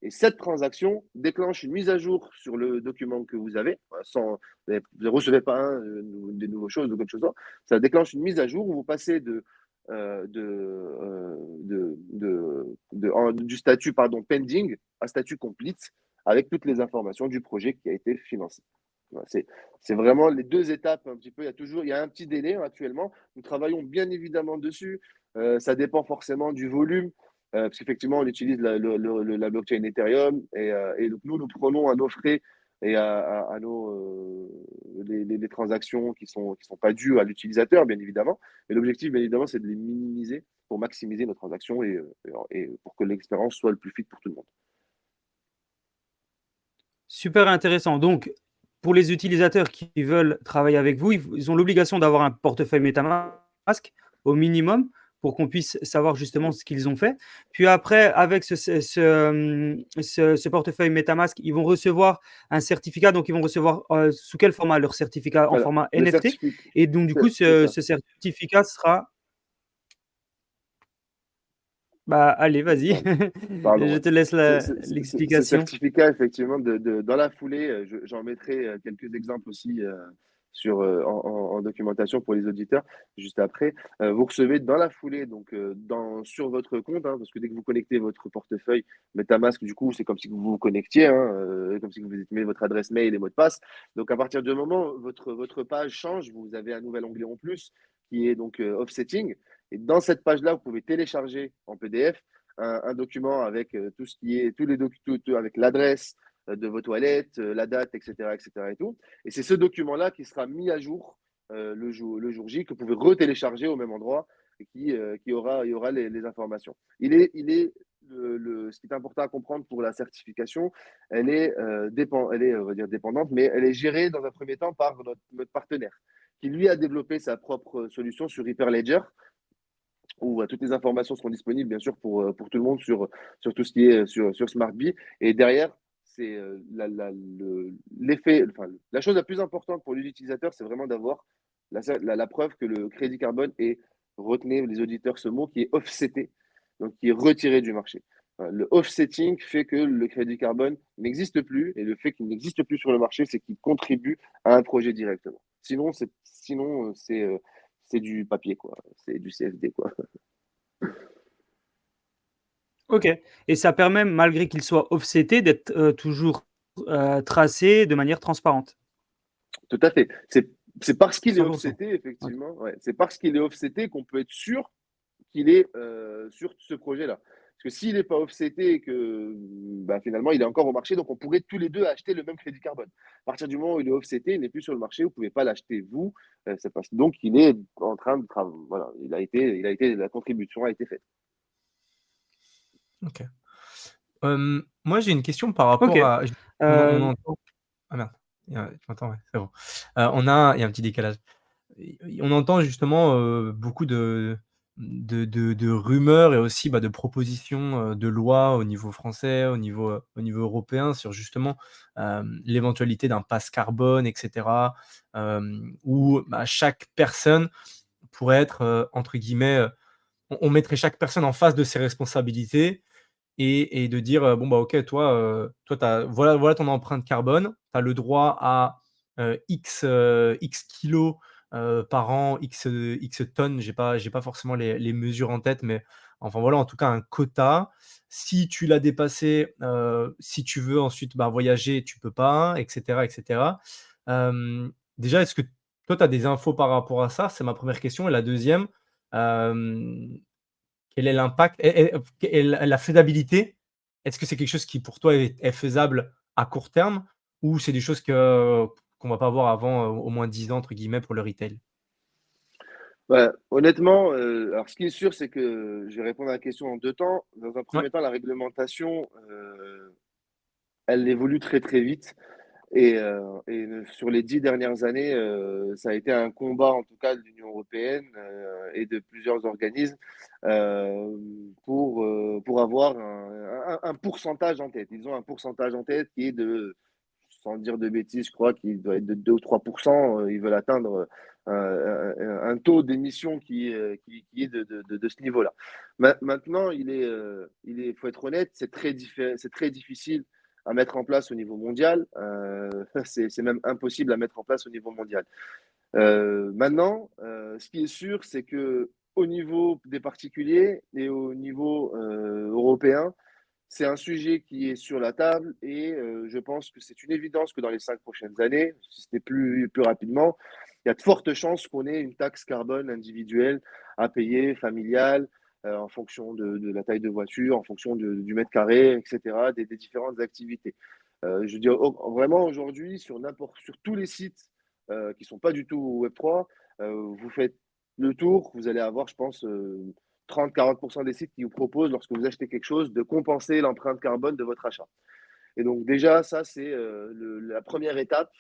Et cette transaction déclenche une mise à jour sur le document que vous avez, vous ne recevez pas des nouvelles choses ou quelque chose. Ça déclenche une mise à jour où vous passez du statut pending à statut complete avec toutes les informations du projet qui a été financé. C'est vraiment les deux étapes un petit peu. Il y a un petit délai actuellement. Nous travaillons bien évidemment dessus. Ça dépend forcément du volume, parce qu'effectivement, on utilise la blockchain Ethereum et donc nous prenons à nos frais et à les transactions qui sont pas dues à l'utilisateur, bien évidemment. Mais l'objectif, bien évidemment, c'est de les minimiser pour maximiser nos transactions et pour que l'expérience soit le plus fluide pour tout le monde. Super intéressant. Donc, pour les utilisateurs qui veulent travailler avec vous, ils ont l'obligation d'avoir un portefeuille MetaMask au minimum pour qu'on puisse savoir justement ce qu'ils ont fait. Puis après, avec ce portefeuille MetaMask, ils vont recevoir un certificat. Donc, ils vont recevoir sous quel format leur certificat? En Voilà, format le NFT. certificat, Et donc, du coup, c'est ça. ce certificat sera… Bah, allez, vas-y. Pardon. Pardon, Je ouais. te laisse Ce l'explication. certificat, effectivement, dans la foulée, j'en mettrai quelques exemples aussi en documentation pour les auditeurs juste après. Vous recevez dans la foulée, donc sur votre compte, hein, parce que dès que vous connectez votre portefeuille MetaMask, du coup, c'est comme si vous vous connectiez, hein, comme si vous mettez votre adresse mail et mot de passe. Donc, à partir du moment où votre page change, vous avez un nouvel onglet en plus qui est donc offsetting. Et dans cette page-là, vous pouvez télécharger en PDF un document avec tout ce qui est, tous les documents, avec l'adresse de vos toilettes, la date, etc., etc. et tout. Et c'est ce document-là qui sera mis à jour le jour J, que vous pouvez retélécharger au même endroit et il y aura les informations. Ce qui est important à comprendre pour la certification, elle est, on va dire, dépendante, mais elle est gérée dans un premier temps par notre partenaire, qui lui a développé sa propre solution sur Hyperledger, où toutes les informations seront disponibles, bien sûr, pour tout le monde sur tout ce qui est sur SmartBee. Et derrière, c'est l'effet, enfin, la chose la plus importante pour l'utilisateur, c'est vraiment d'avoir la preuve que le crédit carbone est, retenez les auditeurs ce mot, qui est offseté, donc qui est retiré du marché. Le offsetting fait que le crédit carbone n'existe plus, et le fait qu'il n'existe plus sur le marché, c'est qu'il contribue à un projet directement. C'est du papier, quoi. C'est du CFD, quoi. Ok. Et ça permet, malgré qu'il soit offseté, d'être toujours tracé de manière transparente. Tout à fait. C'est parce qu'il est 100%. offseté, Ok. effectivement. Ouais. C'est parce qu'il est offseté qu'on peut être sûr qu'il est sur ce projet-là. Parce que s'il n'est pas offseté et que bah, finalement il est encore au marché, donc on pourrait tous les deux acheter le même crédit carbone. À partir du moment où il est offseté, il n'est plus sur le marché, vous ne pouvez pas l'acheter vous. Donc il est en train de travailler. Voilà, la contribution a été faite. Ok. Moi, j'ai une question par Ok. rapport à. On Euh, entend. Ah merde, tu m'entends, ouais, c'est bon. Il y a un petit décalage. On entend justement beaucoup de rumeurs et aussi de propositions de loi au niveau français, au niveau européen sur justement l'éventualité d'un pass carbone, etc. Où chaque personne pourrait être, entre guillemets, on mettrait chaque personne en face de ses responsabilités et de dire, bon, OK, toi, voilà ton empreinte carbone. Tu as le droit à, X kilos, par an, X tonnes. J'ai pas forcément les mesures en tête, mais enfin, voilà, en tout cas, un quota. Si tu l'as dépassé, si tu veux ensuite, voyager, tu peux pas, et cetera, et cetera. Déjà, est-ce que toi, tu as des infos par rapport à ça? C'est ma première question et la deuxième, hem quel est l'impact et la faisabilité? Est-ce que c'est quelque chose qui pour toi est faisable à court terme ou c'est des choses qu'on va pas voir avant, au moins 10 ans entre guillemets pour le retail? Bah, honnêtement, alors ce qui est sûr, c'est que je vais répondre à la question en deux temps. Dans un Ouais, premier temps, la réglementation, elle évolue très très vite. Et sur les 10 dernières années, ça a été un combat, en tout cas, de l'Union européenne et de plusieurs organismes pour avoir un pourcentage en tête. Ils ont un pourcentage en tête qui est de, sans dire de bêtises, je crois qu'il doit être de 2 ou 3%. Ils veulent atteindre un taux d'émission qui est de ce niveau-là. Maintenant, faut être honnête, c'est très difficile à mettre en place au niveau mondial. C'est même impossible à mettre en place au niveau mondial. Maintenant, ce qui est sûr, c'est que au niveau des particuliers et au niveau européen, c'est un sujet qui est sur la table et je pense que c'est une évidence que dans les 5 prochaines années, si ce n'est plus rapidement, il y a de fortes chances qu'on ait une taxe carbone individuelle à payer, familiale, en fonction de la taille de voiture, en fonction du mètre carré, etc., des différentes activités. Je veux dire, vraiment aujourd'hui, sur tous les sites qui ne sont pas du tout Web3, vous faites le tour, vous allez avoir, je pense, 30-40% des sites qui vous proposent, lorsque vous achetez quelque chose, de compenser l'empreinte carbone de votre achat. Et donc déjà, ça, c'est la première étape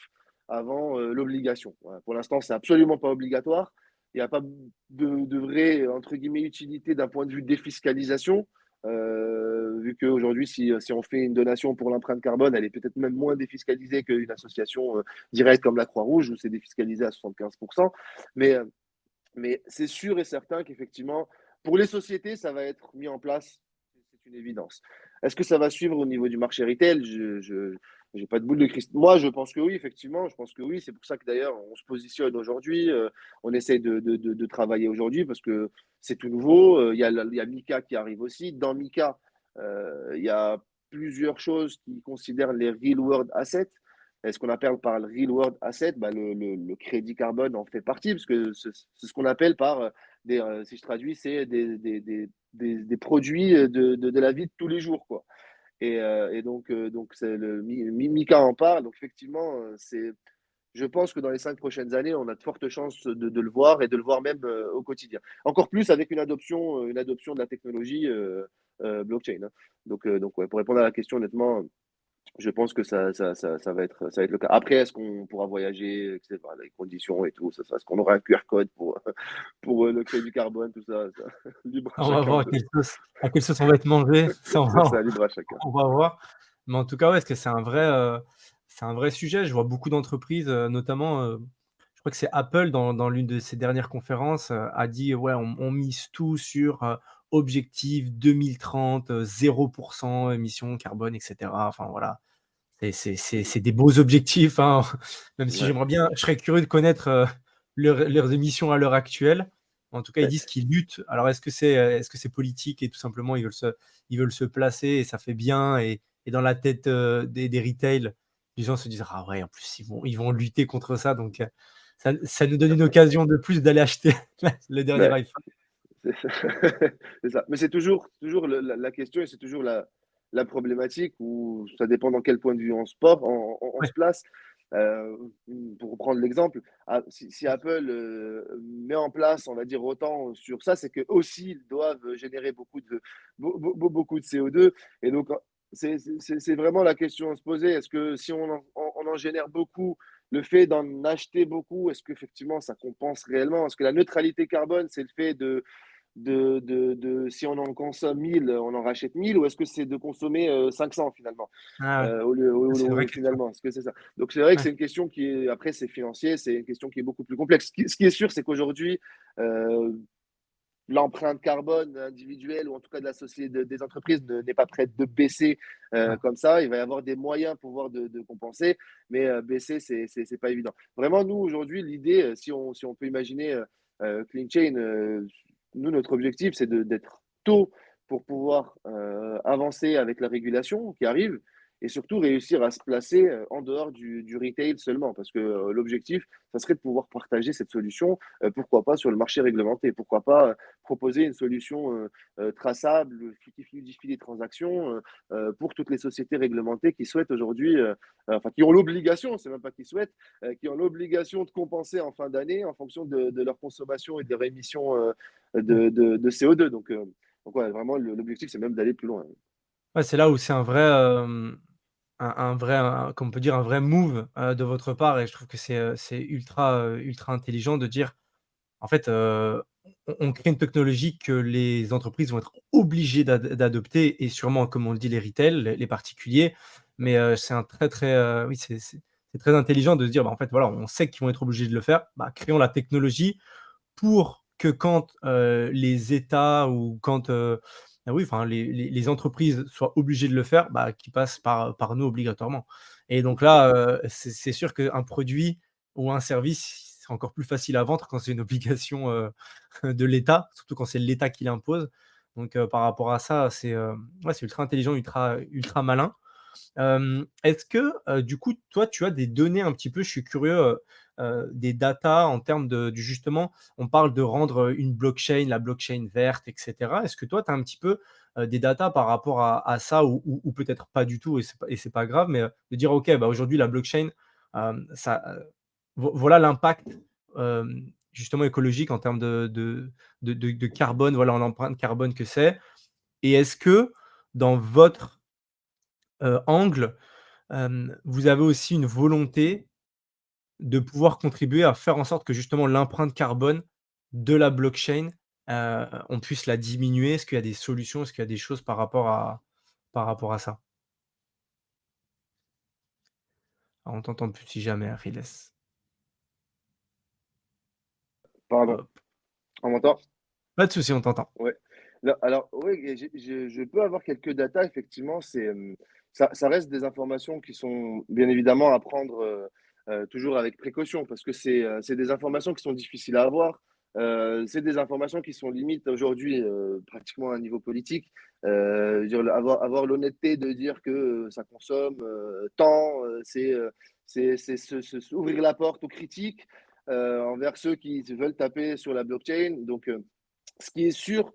avant l'obligation. Voilà. Pour l'instant, c'est absolument pas obligatoire, il y a pas de vraie, entre guillemets, «utilité» d'un point de vue défiscalisation. Vu qu'aujourd'hui, si on fait une donation pour l'empreinte carbone, elle est peut-être même moins défiscalisée qu'une association, directe comme la Croix-Rouge où c'est défiscalisé à 75. Mais, mais c'est sûr et certain qu'effectivement, pour les sociétés, ça va être mis en place, c'est une évidence. Est-ce que ça va suivre au niveau du marché retail? Je j'ai pas de boule de cristal. Moi, je pense que oui, effectivement, je pense que oui. C'est pour ça que d'ailleurs, on se positionne aujourd'hui, on essaye de travailler aujourd'hui parce que c'est tout nouveau. Il y a Mika qui arrive aussi. Dans Mika, il y a plusieurs choses qui considèrent les real world assets. Et ce qu'on appelle par le real world asset, bah, le crédit carbone en fait partie, parce que c'est ce qu'on appelle par si je traduis, c'est des produits de la vie de tous les jours, quoi. Donc c'est Mika en parle. Donc effectivement, je pense que dans les 5 prochaines années, on a de fortes chances de le voir et de le voir même au quotidien. Encore plus avec une adoption de la technologie blockchain, hein. Donc ouais, pour répondre à la question, honnêtement, je pense que ça va être le cas. Après, est-ce qu'on pourra voyager, etc., les conditions et tout, est-ce qu'on aura un QR code pour le crédit carbone, tout ça, libre à On va chacun voir à quelle sauce on va être mangé, ça c'est ça, libre à chacun. on va voir. Mais en tout cas, ouais, parce que c'est un vrai sujet. Je vois beaucoup d'entreprises, notamment, je crois que c'est Apple dans l'une de ses dernières conférences, a dit: «Ouais, on mise tout sur, objectif 2030, 0 émissions carbone» et cetera. Enfin voilà, c'est des beaux objectifs, hein, même si Ouais, j'aimerais bien je serais curieux de connaître, leurs émissions à l'heure actuelle. En tout cas, ils ouais, disent qu'ils luttent. Alors est-ce que c'est politique et tout simplement ils veulent se placer et ça fait bien et dans la tête, des retail, les gens se disent: «Ah ouais, en plus ils vont lutter contre ça», donc ça nous donne une occasion de plus d'aller acheter le dernier ouais, iPhone. c'est ça. C'est ça. Mais c'est toujours la question et c'est toujours la problématique où ça dépend dans quel point de vue on Ouais, se place. Euh, pour reprendre l'exemple, si Apple met en place, on va dire, autant sur ça, c'est qu'eux aussi ils doivent générer beaucoup de CO2. Et donc, c'est vraiment la question à se poser. Est-ce que si on en génère beaucoup, le fait d'en acheter beaucoup, est-ce qu'effectivement ça compense réellement? Est-ce que la neutralité carbone, c'est le fait si on en consomme 1000, on en rachète 1000, ou est-ce que c'est de consommer 500 finalement, ah ouais, c'est une vraie question. finalement, est-ce que c'est ça? Donc c'est vrai que Ouais, c'est une question qui est, après c'est financier, c'est une question qui est beaucoup plus complexe. Ce qui est sûr, c'est qu'aujourd'hui, euh, l'empreinte carbone individuelle, ou en tout cas de la société, des entreprises, n'est pas prête de baisser ouais. comme ça. Il va y avoir des moyens pour pouvoir de compenser, mais baisser, c'est pas évident. Vraiment, nous, aujourd'hui, l'idée, si on peut imaginer Clean Chain, nous, notre objectif, c'est d'être tôt pour pouvoir avancer avec la régulation qui arrive et surtout réussir à se placer en dehors du retail seulement. Parce que l'objectif, ça serait de pouvoir partager cette solution, pourquoi pas sur le marché réglementé, pourquoi pas proposer une solution traçable, qui fluidifie les transactions pour toutes les sociétés réglementées qui souhaitent aujourd'hui, enfin qui ont l'obligation, c'est même pas qui souhaitent, qui ont l'obligation de compenser en fin d'année en fonction de leur consommation et de leur émission de CO2. Donc ouais, vraiment, l'objectif, c'est même d'aller plus loin. Ouais, c'est là où c'est un vrai, un vrai, comme on peut dire, un vrai move, de votre part et je trouve que c'est ultra, ultra intelligent de dire: «En fait, on crée une technologie que les entreprises vont être obligées d'adopter et sûrement, comme on le dit, les retail, les particuliers». Mais, c'est un très, très, oui, c'est très intelligent de se dire: «Bah, en fait, voilà, on sait qu'ils vont être obligés de le faire, bah, créons la technologie pour que quand, les États ou quand, oui, enfin les entreprises soient obligées de le faire, bah, qu'ils passent par nous obligatoirement et donc là, c'est sûr qu'un produit ou un service, c'est encore plus facile à vendre quand c'est une obligation, de l'État, surtout quand c'est l'État qui l'impose donc par rapport à ça, ouais, c'est ultra intelligent, ultra malin. Est-ce que, du coup, toi, tu as des données un petit peu, je suis curieux, des datas en termes justement, on parle de rendre, une blockchain, la blockchain verte et cetera. Est-ce que toi, tu as un petit peu, des datas par rapport à ça ou peut-être pas du tout et c'est pas grave, mais, de dire: «OK, bah, aujourd'hui la blockchain, ça, voilà l'impact, justement écologique en termes de carbone, voilà l'empreinte carbone que c'est» et est-ce que dans votre, angle, vous avez aussi une volonté de pouvoir contribuer à faire en sorte que justement l'empreinte carbone de la blockchain, on puisse la diminuer? Est-ce qu'il y a des solutions? Est-ce qu'il y a des choses par rapport à ça? Ah, on t'entend plus si jamais, Achilles. Pardon, Hop. on m'entend? Pas de souci, on t'entend. Ouais. Non, alors, oui, et je peux avoir quelques datas, effectivement. Ça reste des informations qui sont bien évidemment à prendre toujours avec précaution, parce que c'est des informations qui sont difficiles à avoir. C'est des informations qui sont limites aujourd'hui pratiquement à un niveau politique. Je veux dire, avoir l'honnêteté de dire que ça consomme tant, ouvrir la porte aux critiques envers ceux qui veulent taper sur la blockchain. Donc, ce qui est sûr,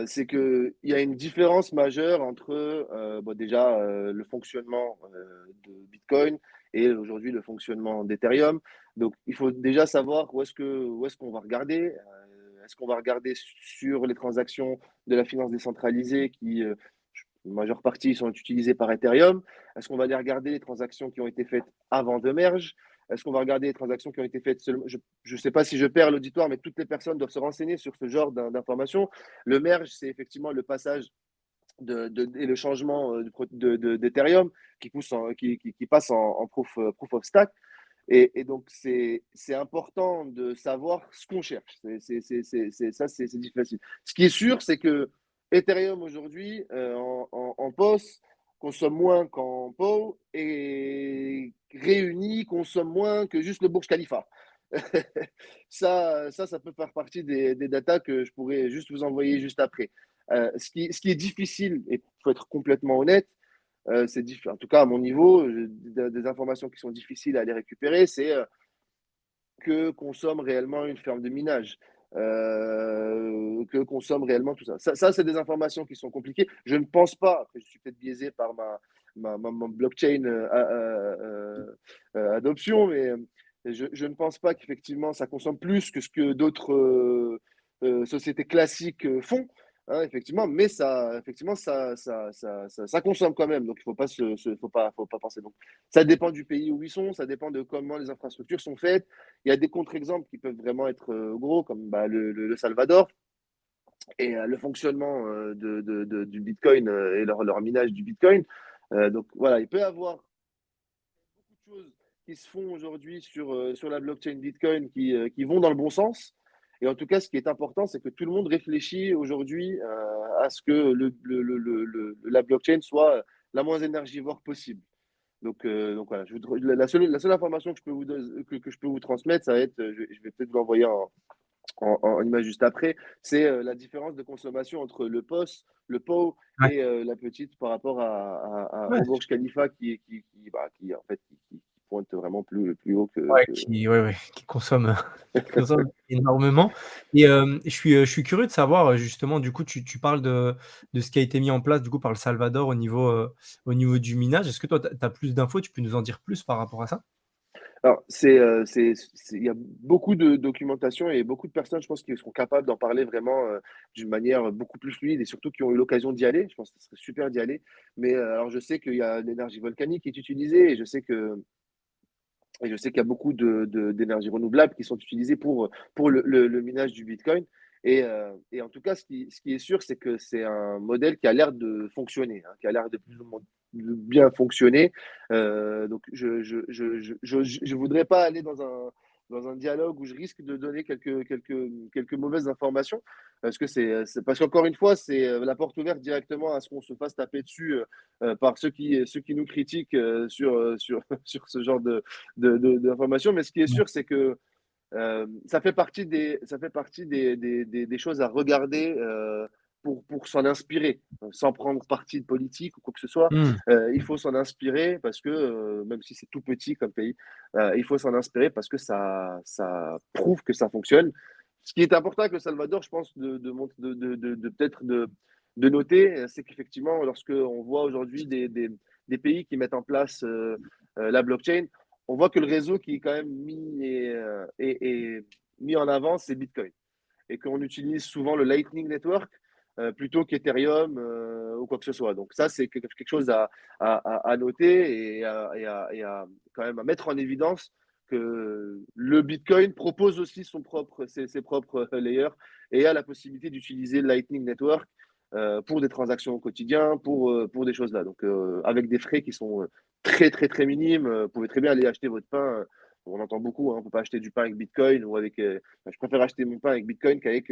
c'est qu'il y a une différence majeure entre bon, déjà le fonctionnement de Bitcoin et aujourd'hui le fonctionnement d'Ethereum. Donc, il faut déjà savoir où est-ce qu'on va regarder. Est-ce qu'on va regarder sur les transactions de la finance décentralisée qui, en majeure partie, sont utilisées par Ethereum? Est-ce qu'on va aller regarder les transactions qui ont été faites avant de merge? Est-ce qu'on va regarder les transactions qui ont été faites seulement? Je ne sais pas si je perds l'auditoire, mais toutes les personnes doivent se renseigner sur ce genre d'informations. Le merge, c'est effectivement le passage et le changement d'Ethereum qui passe en proof of stack. Et donc, c'est important de savoir ce qu'on cherche. Ça, c'est difficile. Ce qui est sûr, c'est que Ethereum aujourd'hui, en POS, consomme moins qu'en POW et réuni consomme moins que juste le Burj Khalifa. Ça peut faire partie des datas que je pourrais juste vous envoyer juste après. Ce qui est difficile, et il faut être complètement honnête, en tout cas à mon niveau, des informations qui sont difficiles à aller récupérer, c'est que consomme réellement une ferme de minage, que consomme réellement tout ça. Ça, c'est des informations qui sont compliquées. Je ne pense pas, après je suis peut-être biaisé par ma blockchain adoption, mais je ne pense pas qu'effectivement ça consomme plus que ce que d'autres sociétés classiques font. Hein, effectivement, mais ça consomme quand même, donc il ne faut pas penser. Donc, ça dépend du pays où ils sont, ça dépend de comment les infrastructures sont faites. Il y a des contre-exemples qui peuvent vraiment être gros, comme bah, le Salvador et le fonctionnement du Bitcoin et leur minage du Bitcoin. Donc voilà, il peut y avoir beaucoup de choses qui se font aujourd'hui sur la blockchain Bitcoin qui vont dans le bon sens. Et en tout cas, ce qui est important, c'est que tout le monde réfléchit aujourd'hui à ce que la blockchain soit la moins énergivore possible. Donc voilà, la seule information que je peux vous transmettre, ça va être, je vais peut-être vous l'envoyer en image juste après, c'est la différence de consommation entre le POS, le POW Ouais. et la petite par rapport Ouais, au Burj Khalifa qui, en fait, qui pointe vraiment plus haut ouais, qui consomme, qui consomme énormément et je suis curieux de savoir, justement, du coup, tu parles de ce qui a été mis en place, du coup, par le Salvador au niveau du minage. Est-ce que toi, tu as plus d'infos? Tu peux nous en dire plus par rapport à ça? Alors, il y a beaucoup de documentation et beaucoup de personnes, je pense, qui seront capables d'en parler vraiment d'une manière beaucoup plus fluide et surtout qui ont eu l'occasion d'y aller. Je pense que ce serait super d'y aller. Mais alors, je sais qu'il y a l'énergie volcanique qui est utilisée et je sais qu'il y a beaucoup d'énergie renouvelable qui sont utilisées pour le minage du Bitcoin. Et en tout cas, ce qui est sûr, c'est que c'est un modèle qui a l'air de fonctionner, hein, qui a l'air de plus ou moins de bien fonctionner. Donc, je voudrais pas aller dans un dialogue où je risque de donner quelques mauvaises informations, parce que parce qu'encore une fois, c'est la porte ouverte directement à ce qu'on se fasse taper dessus par ceux qui nous critiquent sur ce genre d'informations. Mais ce qui est sûr, c'est que ça fait partie des choses à regarder pour s'en inspirer, sans prendre parti de politique ou quoi que ce soit. Mmh. Il faut s'en inspirer parce que, même si c'est tout petit comme pays, il faut s'en inspirer parce que ça prouve que ça fonctionne. Ce qui est important avec le Salvador, je pense, peut-être de noter, c'est qu'effectivement, lorsque on voit aujourd'hui des pays qui mettent en place la blockchain, on voit que le réseau qui est quand même mis en avant, c'est Bitcoin. Et qu'on utilise souvent le Lightning Network plutôt qu'Ethereum ou quoi que ce soit. Donc ça, c'est quelque chose à noter et quand même à mettre en évidence que le Bitcoin propose aussi ses propres layers et a la possibilité d'utiliser Lightning Network pour des transactions au quotidien, pour des choses là. Donc, avec des frais qui sont très, très, très minimes. Vous pouvez très bien aller acheter votre pain. On entend beaucoup, hein, on ne peut pas acheter du pain avec Bitcoin ou avec. Je préfère acheter mon pain avec Bitcoin qu'avec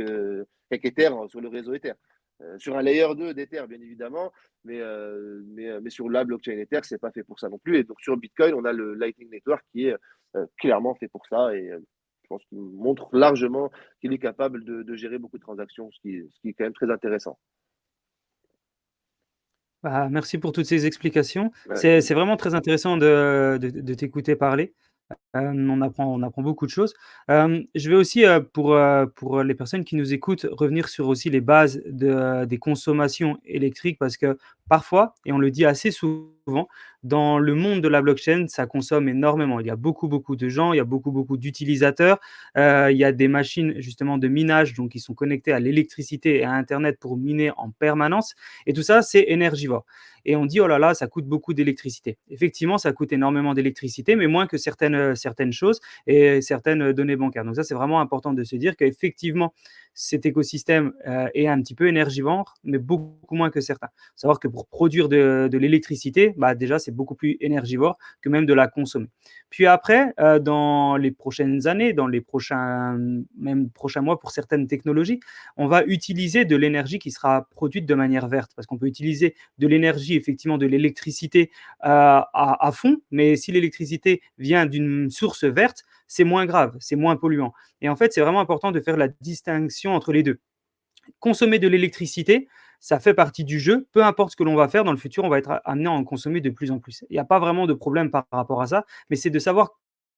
Ether sur le réseau Ether. Sur un layer 2 d'Ether, bien évidemment, mais sur la blockchain Ether, c'est pas fait pour ça non plus. Et donc, sur Bitcoin, on a le Lightning Network qui est clairement fait pour ça. Et je pense qu'il montre largement qu'il est capable de gérer beaucoup de transactions, ce qui est quand même très intéressant. Bah, merci pour toutes ces explications. Ouais, C'est vraiment très intéressant de t'écouter parler. On apprend beaucoup de choses. Je vais aussi, pour les personnes qui nous écoutent, revenir sur aussi les bases des consommations électriques parce que parfois, et on le dit assez souvent, dans le monde de la blockchain, ça consomme énormément. Il y a beaucoup, beaucoup de gens, il y a beaucoup, beaucoup d'utilisateurs. Il y a des machines justement de minage donc qui sont connectées à l'électricité et à internet pour miner en permanence et tout ça, c'est énergivore et on dit: «Oh là là, ça coûte beaucoup d'électricité». Effectivement, ça coûte énormément d'électricité, mais moins que certaines choses et certaines données bancaires. Donc ça, c'est vraiment important de se dire qu'effectivement, cet écosystème, est un petit peu énergivore, mais beaucoup moins que certains. Faut savoir que pour produire de l'électricité, bah, déjà, c'est beaucoup plus énergivore que même de la consommer. Puis après, dans les prochaines années, dans les prochains mois pour certaines technologies, on va utiliser de l'énergie qui sera produite de manière verte. Parce qu'on peut utiliser de l'énergie, effectivement, de l'électricité à fond, mais si l'électricité vient d'une source verte, c'est moins grave, c'est moins polluant. Et en fait, c'est vraiment important de faire la distinction entre les deux. Consommer de l'électricité, ça fait partie du jeu. Peu importe ce que l'on va faire dans le futur, on va être amené à en consommer de plus en plus. Il n'y a pas vraiment de problème par rapport à ça, mais c'est de savoir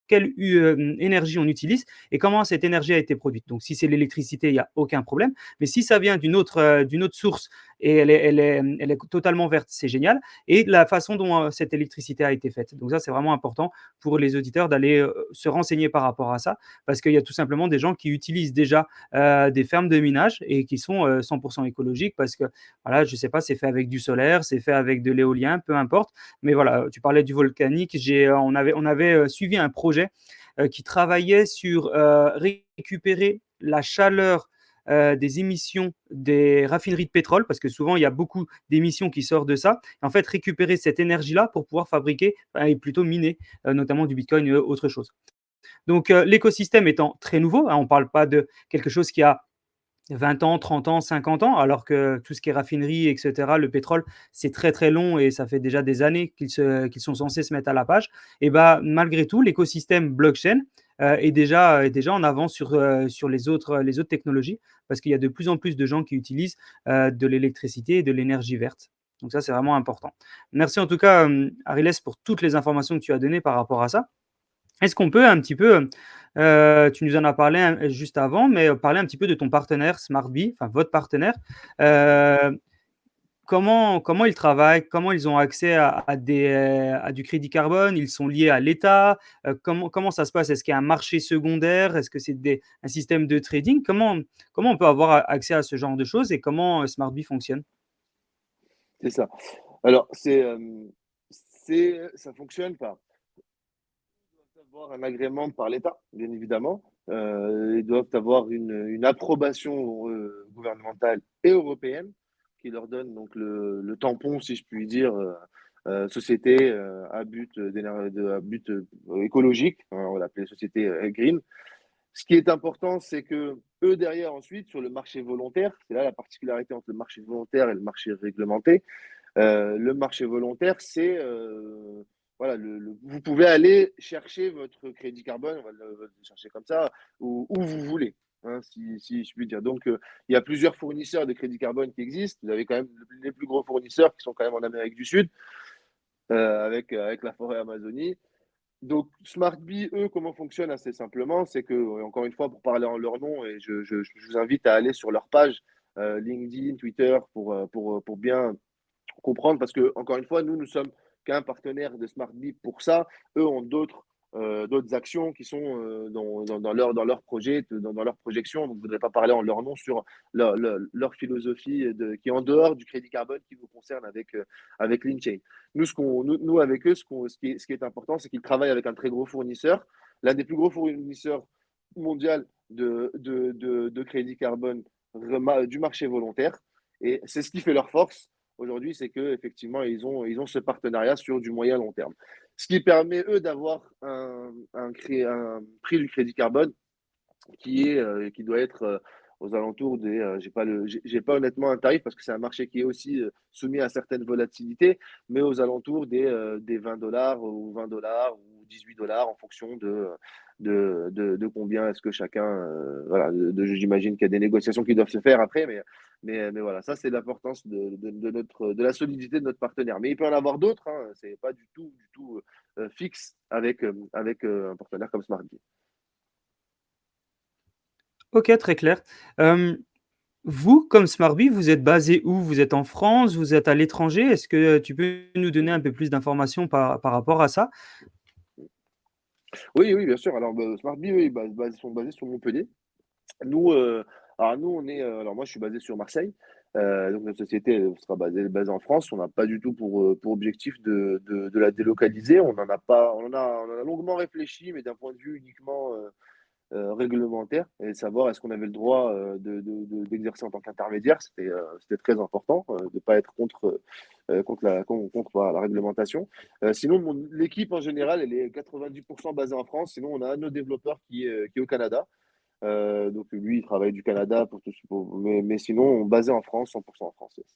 quelle énergie on utilise et comment cette énergie a été produite. Donc, si c'est l'électricité, il n'y a aucun problème. Mais si ça vient d'une autre source et elle est totalement verte, c'est génial. Et la façon dont cette électricité a été faite. Donc, ça, c'est vraiment important pour les auditeurs d'aller se renseigner par rapport à ça, parce qu'il y a tout simplement des gens qui utilisent déjà des fermes de minage et qui sont 100% écologiques parce que, voilà, je ne sais pas, c'est fait avec du solaire, c'est fait avec de l'éolien, peu importe. Mais voilà, tu parlais du volcanique. On avait suivi un projet qui travaillait sur récupérer la chaleur des émissions des raffineries de pétrole, parce que souvent il y a beaucoup d'émissions qui sortent de ça. En fait, récupérer cette énergie-là pour pouvoir fabriquer et plutôt miner, notamment du bitcoin et autre chose. Donc, l'écosystème étant très nouveau, hein, on ne parle pas de quelque chose qui a 20 ans, 30 ans, 50 ans, alors que tout ce qui est raffinerie, et cetera, le pétrole, c'est très, très long et ça fait déjà des années qu'ils sont censés se mettre à la page. Et bah, malgré tout, l'écosystème blockchain est déjà en avance sur les autres technologies parce qu'il y a de plus en plus de gens qui utilisent de l'électricité et de l'énergie verte. Donc ça, c'est vraiment important. Merci en tout cas, Ariles, pour toutes les informations que tu as données par rapport à ça. Est-ce qu'on peut un petit peu, tu nous en as parlé juste avant, mais parler un petit peu de ton partenaire SmartBee, enfin votre partenaire. Heu, comment ils travaillent? Comment ils ont accès à du crédit carbone? Ils sont liés à l'État? Comment ça se passe? Est-ce qu'il y a un marché secondaire? Est-ce que c'est un système de trading? Comment on peut avoir accès à ce genre de choses et comment, SmartBee fonctionne? c'est ça. Alors, ça fonctionne pas. Ils doivent avoir un agrément par l'État, bien évidemment. Ils doivent avoir une approbation gouvernementale et européenne qui leur donne donc le tampon, si je puis dire, société à but écologique. Hein, on va l'appeler société green. Ce qui est important, c'est que eux derrière ensuite sur le marché volontaire, c'est là la particularité entre le marché volontaire et le marché réglementé. Le marché volontaire, c'est voilà, vous pouvez aller chercher votre crédit carbone, on va le chercher comme ça, où vous voulez, hein, si je puis dire. Donc, il y a plusieurs fournisseurs de crédit carbone qui existent. Vous avez quand même les plus gros fournisseurs qui sont quand même en Amérique du Sud, avec la forêt Amazonie. Donc, SmartBee, eux, comment fonctionnent assez simplement, c'est que, encore une fois, pour parler en leur nom, et je vous invite à aller sur leur page LinkedIn, Twitter, pour bien comprendre, parce que, encore une fois, nous sommes qu'un partenaire de SmartBee pour ça. Eux ont d'autres actions qui sont dans leur projet, dans leur projection. Donc, je ne voudrais pas parler en leur nom sur leur philosophie qui est en dehors du crédit carbone qui vous concerne avec LinkedIn. Nous, avec eux, ce qui est important, c'est qu'ils travaillent avec un très gros fournisseur. l'un des plus gros fournisseurs mondial de crédit carbone du marché volontaire. Et c'est ce qui fait leur force aujourd'hui, c'est qu'effectivement, ils ont ce partenariat sur du moyen long terme. Ce qui permet, eux, d'avoir un prix du crédit carbone qui doit être aux alentours des. J'ai pas honnêtement un tarif parce que c'est un marché qui est aussi soumis à certaines volatilités, mais aux alentours des $20 ou $20 ou $18 en fonction de combien est-ce que chacun. Voilà, j'imagine qu'il y a des négociations qui doivent se faire après, mais voilà, ça c'est l'importance de la solidité de notre partenaire. Mais il peut y en avoir d'autres, hein, c'est pas du tout fixe avec un partenaire comme SmartBee. Ok, très clair. Euh, Vous, comme Smartbee, vous êtes basé où? Vous êtes en France? Vous êtes à l'étranger? Est-ce que tu peux nous donner un peu plus d'informations par rapport à ça? Oui, oui, bien sûr. Alors, SmartBee, eux, sont basés sur Montpellier. Nous, alors moi, je suis basé sur Marseille. Donc, notre société sera basée en France. On n'a pas du tout pour objectif de la délocaliser. On en a pas, on en a longuement réfléchi, mais d'un point de vue uniquement réglementaire et savoir est-ce qu'on avait le droit d'exercer en tant qu'intermédiaire. C'était très important de ne pas être contre voilà, la réglementation. Sinon, l'équipe en général, elle est 90% basée en France. Sinon, on a un de nos développeurs qui est au Canada. Donc lui, il travaille du Canada mais sinon, basé en France, 100% en France. Yes.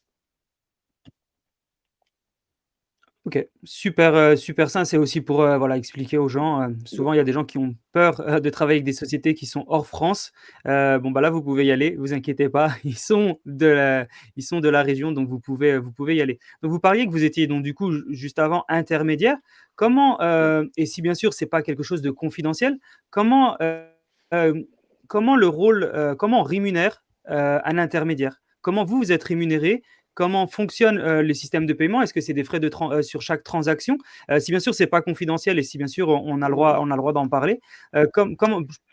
Ok, super, super sain. C'est aussi pour voilà, expliquer aux gens. Souvent, il y a des gens qui ont peur de travailler avec des sociétés qui sont hors France. Bon, bah là, vous pouvez y aller. Vous inquiétez pas. Ils sont de la région, donc vous pouvez y aller. Donc, vous parliez que vous étiez donc du coup juste avant intermédiaire. Comment et si bien sûr c'est pas quelque chose de confidentiel, comment euh, comment le rôle, comment on rémunère un intermédiaire? Comment vous êtes rémunéré? Comment fonctionne le système de paiement? Est-ce que c'est des frais sur chaque transaction? Si bien sûr c'est pas confidentiel et si bien sûr on a le droit d'en parler,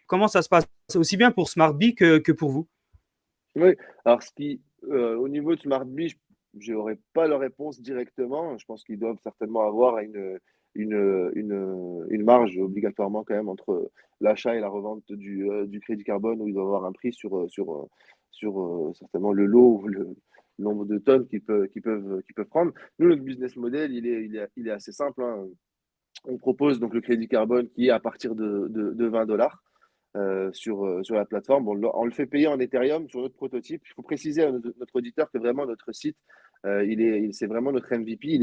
comment ça se passe aussi bien pour SmartBee que pour vous? Oui, alors au niveau de SmartBee, je n'aurais pas la réponse directement. Je pense qu'ils doivent certainement avoir une marge obligatoirement quand même entre l'achat et la revente du crédit carbone où ils doivent avoir un prix sur certainement le lot ou le nombre de tonnes qu'ils peuvent prendre. Nous, notre business model, il est assez simple, hein. On propose donc le crédit carbone qui est à partir de $20 sur la plateforme. Bon, on le fait payer en Ethereum sur notre prototype. Il faut préciser à notre auditeur que vraiment notre site, c'est vraiment notre MVP.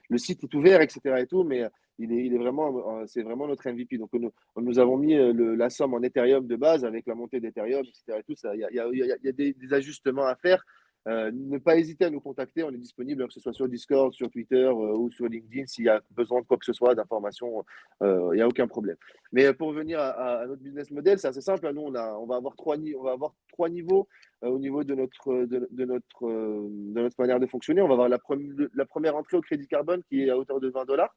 Le site est ouvert, etc. et tout, mais il est vraiment, c'est vraiment notre MVP. Donc, nous avons mis la somme en Ethereum de base avec la montée d'Ethereum, etc. et tout. Il y a des ajustements à faire. Ne pas hésiter à nous contacter. On est disponible, que ce soit sur Discord, sur Twitter ou sur LinkedIn. S'il y a besoin de quoi que ce soit, d'informations, il n'y a aucun problème. Mais pour revenir à notre business model, c'est assez simple. Nous, on va avoir trois niveaux au niveau de notre manière de fonctionner. On va avoir la première entrée au crédit carbone qui est à hauteur de $20,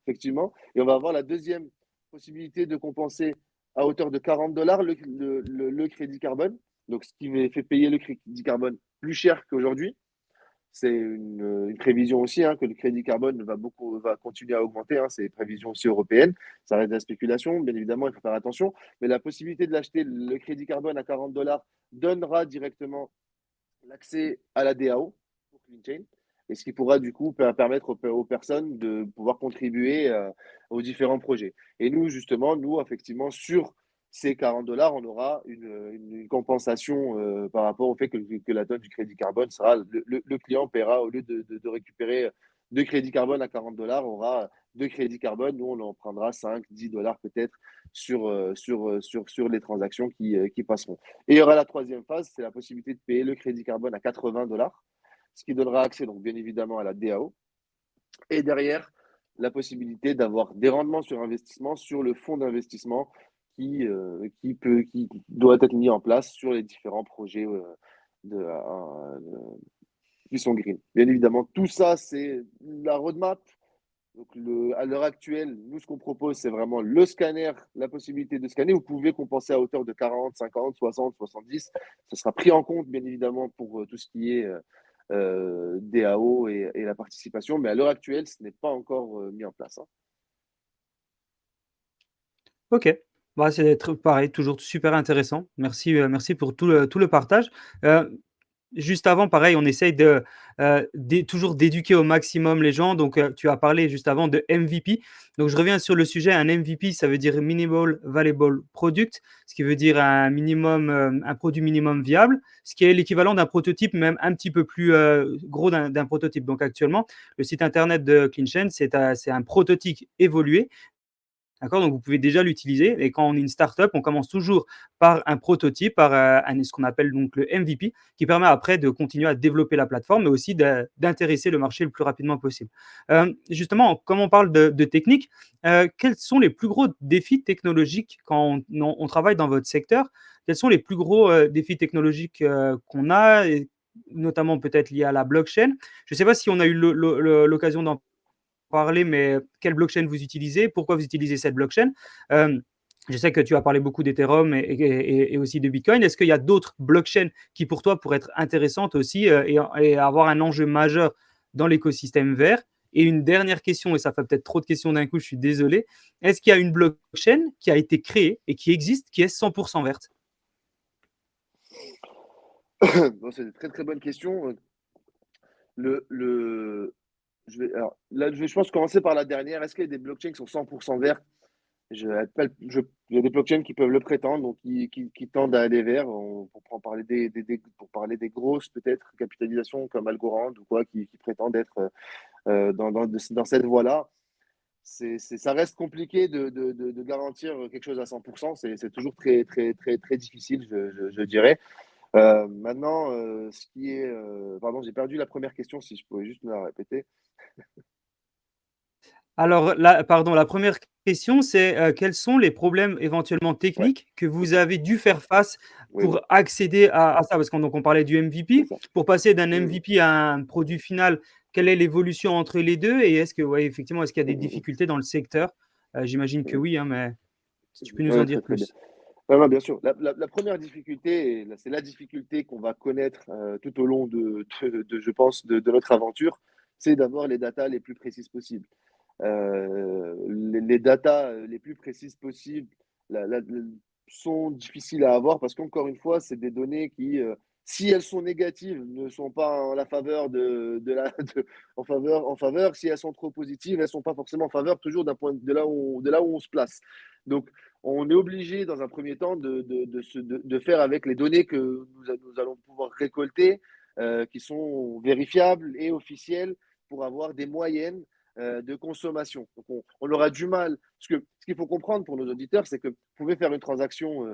effectivement. Et on va avoir la deuxième possibilité de compenser à hauteur de $40 le crédit carbone. Donc, ce qui fait payer le crédit carbone plus cher qu'aujourd'hui. C'est une prévision aussi hein, que le crédit carbone va continuer à augmenter. Hein, c'est une prévision aussi européenne. Ça reste de la spéculation, bien évidemment, il faut faire attention. Mais la possibilité de l'acheter, le crédit carbone à $40 donnera directement l'accès à la DAO pour CleanChain. Et ce qui pourra du coup permettre aux personnes de pouvoir contribuer aux différents projets. Et nous, justement, effectivement, sur ces $40, on aura une compensation par rapport au fait que la tonne du crédit carbone sera, le client paiera, au lieu de récupérer deux crédits carbone à $40, aura deux crédits carbone. Nous, on en prendra 5, $10 peut-être sur les transactions qui passeront. Et il y aura la troisième phase, c'est la possibilité de payer le crédit carbone à $80, ce qui donnera accès, donc bien évidemment, à la DAO. Et derrière, la possibilité d'avoir des rendements sur investissement sur le fonds d'investissement qui doit être mis en place sur les différents projets qui sont green. Bien évidemment, tout ça, c'est la roadmap. Donc, à l'heure actuelle, nous, ce qu'on propose, c'est vraiment le scanner, la possibilité de scanner. Vous pouvez compenser à hauteur de 40, 50, 60, 70. Ça sera pris en compte, bien évidemment, pour tout ce qui est DAO et la participation. Mais à l'heure actuelle, ce n'est pas encore mis en place. Hein. OK. Bah, c'est pareil, toujours super intéressant. Merci, merci pour tout le partage. Heu, Juste avant, pareil, on essaye toujours d'éduquer au maximum les gens. Donc, tu as parlé juste avant de MVP. Donc je reviens sur le sujet. Un MVP, ça veut dire Minimal Viable Product, ce qui veut dire un produit minimum viable, ce qui est l'équivalent d'un prototype, même un petit peu plus, gros d'un prototype. Donc actuellement, le site internet de CleanChain, c'est un prototype évolué. D'accord? Donc vous pouvez déjà l'utiliser et quand on est une startup, on commence toujours par un prototype, par, ce qu'on appelle donc le MVP, qui permet après de continuer à développer la plateforme, mais aussi d'intéresser le marché le plus rapidement possible. Justement, comme on parle de technique, quels sont les plus gros défis technologiques quand on travaille dans votre secteur? Quels sont les plus gros, défis technologiques, qu'on a et notamment peut-être liés à la blockchain? Je ne sais pas si on a eu l'occasion d'en parler, mais quelle blockchain vous utilisez? Pourquoi vous utilisez cette blockchain? Je sais que tu as parlé beaucoup d'Ethereum et aussi de Bitcoin. Est-ce qu'il y a d'autres blockchains qui, pour toi, pourraient être intéressantes aussi et avoir un enjeu majeur dans l'écosystème vert? Et une dernière question, et ça fait peut-être trop de questions d'un coup, je suis désolé. Est-ce qu'il y a une blockchain qui a été créée et qui existe, qui est 100% verte? Bon, c'est une très très bonne question. Le, alors, là, je pense commencer par la dernière. Est-ce qu'il y a des blockchains qui sont 100% vertes? Il y a des blockchains qui peuvent le prétendre, donc qui tendent à aller vers, pour parler pour parler des grosses peut-être capitalisations comme Algorand ou quoi, qui prétendent être dans cette voie-là. Ça reste compliqué de garantir quelque chose à 100%. C'est toujours très, très, très, très difficile, je dirais. Maintenant, ce qui est. Pardon, j'ai perdu la première question, si je pouvais juste me la répéter. Alors, pardon, la première question, c'est quels sont les problèmes éventuellement Ouais, techniques que vous ok. avez dû faire face Oui, oui, pour accéder à ça? Parce qu'on donc on parlait du c'est MVP. ça. Pour passer d'un Mm, MVP à un produit final, quelle est l'évolution entre les 2? Et est-ce que, ouais, effectivement, est-ce qu'il y a mm, des difficultés dans le secteur? J'imagine que mm, oui, hein, mais si tu peux nous en ouais, dire très, très bien. plus. Non, non, bien sûr. La première difficulté, et c'est la difficulté qu'on va connaître tout au long je pense, de notre aventure, c'est d'avoir les datas les plus précises possibles. Les datas les plus précises possibles sont difficiles à avoir parce qu'encore une fois, c'est des données qui, si elles sont négatives, ne sont pas en la faveur en faveur. Si elles sont trop positives, elles sont pas forcément en faveur toujours d'un point de là où on se place. Donc, on est obligé dans un premier temps de faire avec les données que nous allons pouvoir récolter, qui sont vérifiables et officielles pour avoir des moyennes de consommation. Donc on aura du mal. Parce que ce qu'il faut comprendre pour nos auditeurs, c'est que vous pouvez faire une transaction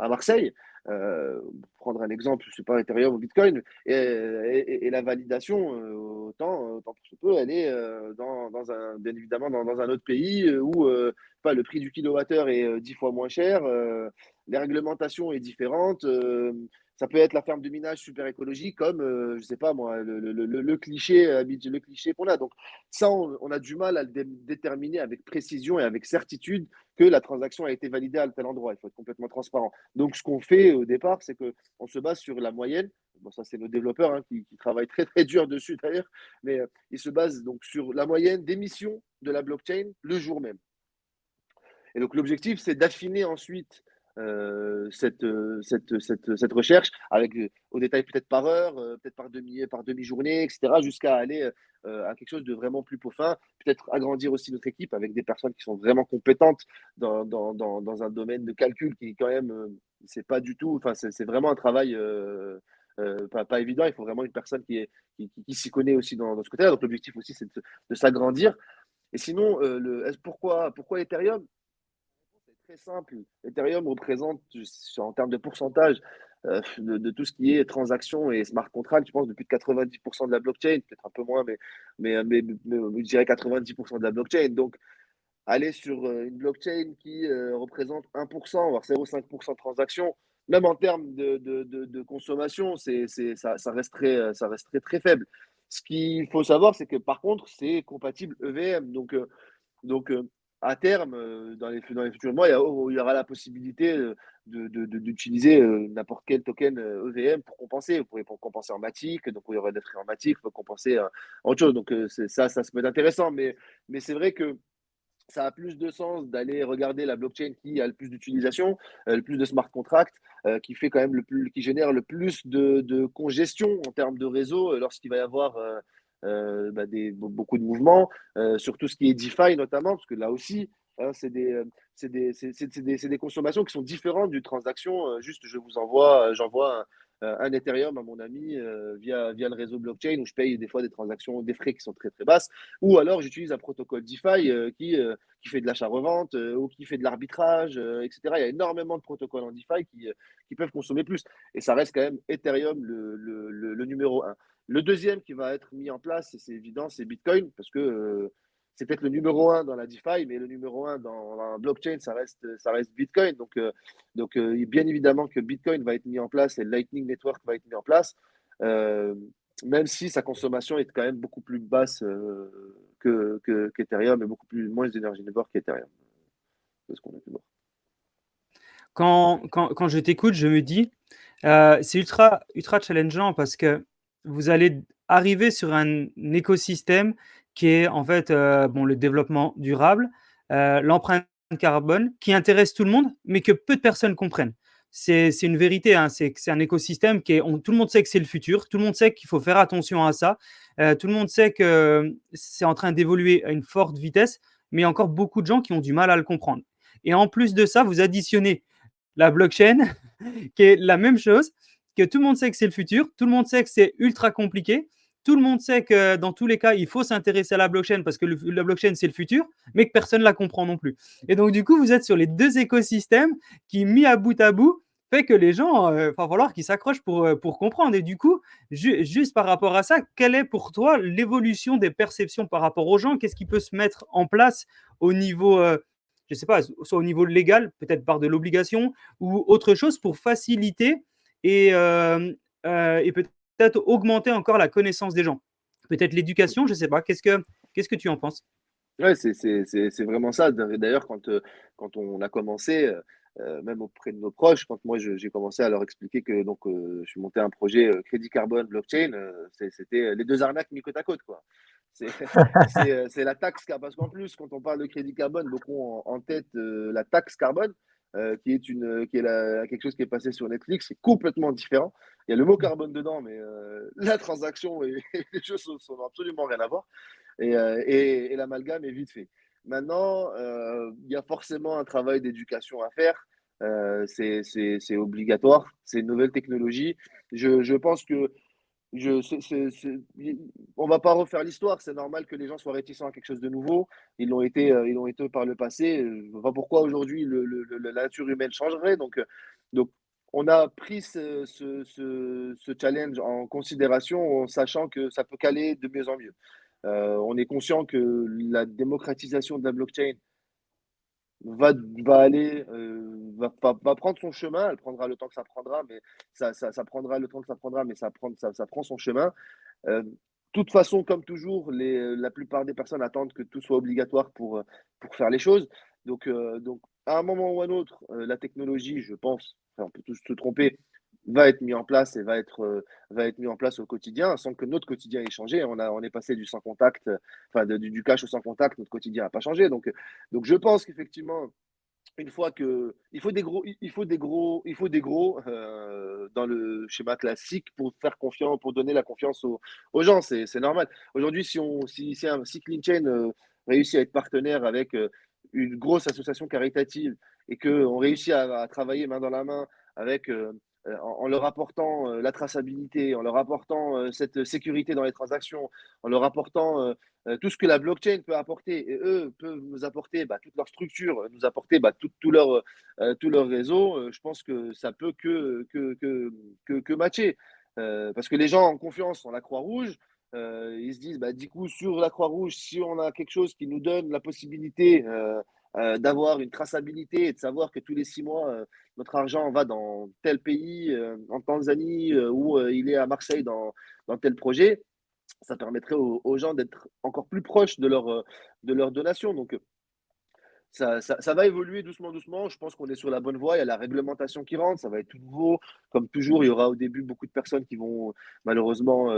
à Marseille, prendre un exemple, je ne sais pas, Ethereum ou Bitcoin, et la validation, autant que ce peut, elle est bien évidemment dans un autre pays où pas, le prix du kilowattheure est 10 fois moins cher, les réglementations est différente. Ça peut être la ferme de minage super écologique comme, je sais pas moi, le cliché, le cliché qu'on a. Donc, ça, on a du mal à le déterminer avec précision et avec certitude que la transaction a été validée à tel endroit. Il faut être complètement transparent. Donc, ce qu'on fait au départ, c'est qu'on se base sur la moyenne. Bon, ça, c'est nos développeurs hein, qui travaillent très, très dur dessus d'ailleurs. Mais ils se basent donc sur la moyenne d'émissions de la blockchain le jour même. Et donc, l'objectif, c'est d'affiner ensuite cette recherche avec au détail peut-être par heure, peut-être par demi-journée, etc., jusqu'à aller à quelque chose de vraiment plus peaufin, peut-être agrandir aussi notre équipe avec des personnes qui sont vraiment compétentes dans un domaine de calcul qui, quand même, c'est pas du tout, enfin, c'est vraiment un travail pas évident. Il faut vraiment une personne qui s'y connaît aussi dans ce côté-là. Donc, l'objectif aussi, c'est de s'agrandir. Et sinon, pourquoi Ethereum? C'est très simple. Ethereum représente, en termes de pourcentage, de tout ce qui est transactions et smart contracts, je pense, de plus de 90% de la blockchain, peut-être un peu moins, mais je dirais 90% de la blockchain. Donc, aller sur une blockchain qui représente 1%, voire 0,5% de transactions, même en termes de consommation, ça reste très, très faible. Ce qu'il faut savoir, c'est que par contre, c'est compatible EVM. Donc, à terme, dans les futurs mois, il y aura la possibilité d'utiliser n'importe quel token EVM pour compenser. Vous pourrez pour compenser en Matic, donc il y aura des frais en Matic, pour compenser en autre chose. Donc, ça se peut être intéressant, mais c'est vrai que ça a plus de sens d'aller regarder la blockchain qui a le plus d'utilisation, le plus de smart contracts, qui fait quand même qui génère le plus de congestion en termes de réseau lorsqu'il va y avoir beaucoup de mouvements, sur tout ce qui est DeFi notamment, parce que là aussi, hein, c'est des consommations qui sont différentes d'une transaction. Juste, j'envoie un Ethereum à mon ami via le réseau blockchain où je paye des fois des transactions, des frais qui sont très très basses, ou alors j'utilise un protocole DeFi qui fait de l'achat-revente ou qui fait de l'arbitrage, etc. Il y a énormément de protocoles en DeFi qui peuvent consommer plus. Et ça reste quand même Ethereum le numéro un. Le deuxième qui va être mis en place, c'est évident, c'est Bitcoin, parce que c'est peut-être le numéro un dans la DeFi, mais le numéro un dans la blockchain, ça reste Bitcoin. Bien évidemment que Bitcoin va être mis en place et Lightning Network va être mis en place, euh, même si sa consommation est quand même beaucoup plus basse qu'Ethereum et moins d'énergie network qu'Ethereum. C'est ce qu'on a pu voir. Quand je t'écoute, je me dis, c'est ultra challengeant parce que vous allez arriver sur un écosystème qui est en fait le développement durable, l'empreinte carbone, qui intéresse tout le monde, mais que peu de personnes comprennent. C'est une vérité, hein, c'est un écosystème tout le monde sait que c'est le futur, tout le monde sait qu'il faut faire attention à ça, tout le monde sait que c'est en train d'évoluer à une forte vitesse, mais il y a encore beaucoup de gens qui ont du mal à le comprendre. Et en plus de ça, vous additionnez la blockchain, qui est la même chose, que tout le monde sait que c'est le futur, tout le monde sait que c'est ultra compliqué, tout le monde sait que dans tous les cas, il faut s'intéresser à la blockchain parce que la blockchain, c'est le futur, mais que personne ne la comprend non plus. Et donc, du coup, vous êtes sur les deux écosystèmes qui, mis à bout, fait que les gens, va falloir qu'ils s'accrochent pour comprendre. Et du coup, juste par rapport à ça, quelle est pour toi l'évolution des perceptions par rapport aux gens? Qu'est-ce qui peut se mettre en place au niveau, je ne sais pas, soit au niveau légal, peut-être par de l'obligation, ou autre chose pour faciliter et peut-être augmenter encore la connaissance des gens. Peut-être l'éducation, je ne sais pas. Qu'est-ce que tu en penses? Ouais, c'est vraiment ça. D'ailleurs, quand on a commencé, même auprès de nos proches, quand moi j'ai commencé à leur expliquer que je suis monté un projet crédit carbone blockchain, c'était les deux arnaques mis côte à côte, quoi. C'est c'est la taxe carbone. Parce qu'en plus, quand on parle de crédit carbone, beaucoup ont en tête la taxe carbone, qui est quelque chose qui est passé sur Netflix, c'est complètement différent. Il y a le mot carbone dedans, mais la transaction et les choses sont absolument rien à voir et l'amalgame est vite fait. Maintenant, il y a forcément un travail d'éducation à faire. C'est obligatoire, c'est une nouvelle technologie. Je pense que on va pas refaire l'histoire. C'est normal que les gens soient réticents à quelque chose de nouveau. Ils l'ont été par le passé. Je ne vois pas pourquoi aujourd'hui la nature humaine changerait. Donc, on a pris ce challenge en considération en sachant que ça peut caler de mieux en mieux. On est conscient que la démocratisation de la blockchain va, va aller, va prendre son chemin. Elle prendra le temps que ça prendra, mais ça prendra le temps que ça prendra, mais ça prend son chemin. De toute façon, comme toujours, la plupart des personnes attendent que tout soit obligatoire pour faire les choses. Donc, à un moment ou à un autre, la technologie, je pense, enfin, on peut tous se tromper, va être mis en place et va être mis en place au quotidien, sans que notre quotidien ait changé. On est passé du sans contact, enfin du cash au sans contact, notre quotidien n'a pas changé. Donc, je pense qu'effectivement, une fois que il faut des gros dans le schéma classique pour faire confiance, pour donner la confiance aux gens, c'est normal. Aujourd'hui, si CleanChain réussit à être partenaire avec une grosse association caritative et qu'on réussit à travailler main dans la main avec en leur apportant la traçabilité, en leur apportant cette sécurité dans les transactions, en leur apportant tout ce que la blockchain peut apporter, et eux peuvent nous apporter toute leur structure, nous apporter tout leur réseau, je pense que ça peut que matcher. Parce que les gens ont confiance en la Croix-Rouge, ils se disent, du coup, sur la Croix-Rouge, si on a quelque chose qui nous donne la possibilité d'avoir une traçabilité et de savoir que tous les 6 mois, notre argent va dans tel pays, en Tanzanie, ou il est à Marseille dans tel projet, ça permettrait aux gens d'être encore plus proches de leur donation. Donc, ça va évoluer doucement, doucement. Je pense qu'on est sur la bonne voie. Il y a la réglementation qui rentre, ça va être tout nouveau. Comme toujours, il y aura au début beaucoup de personnes qui vont malheureusement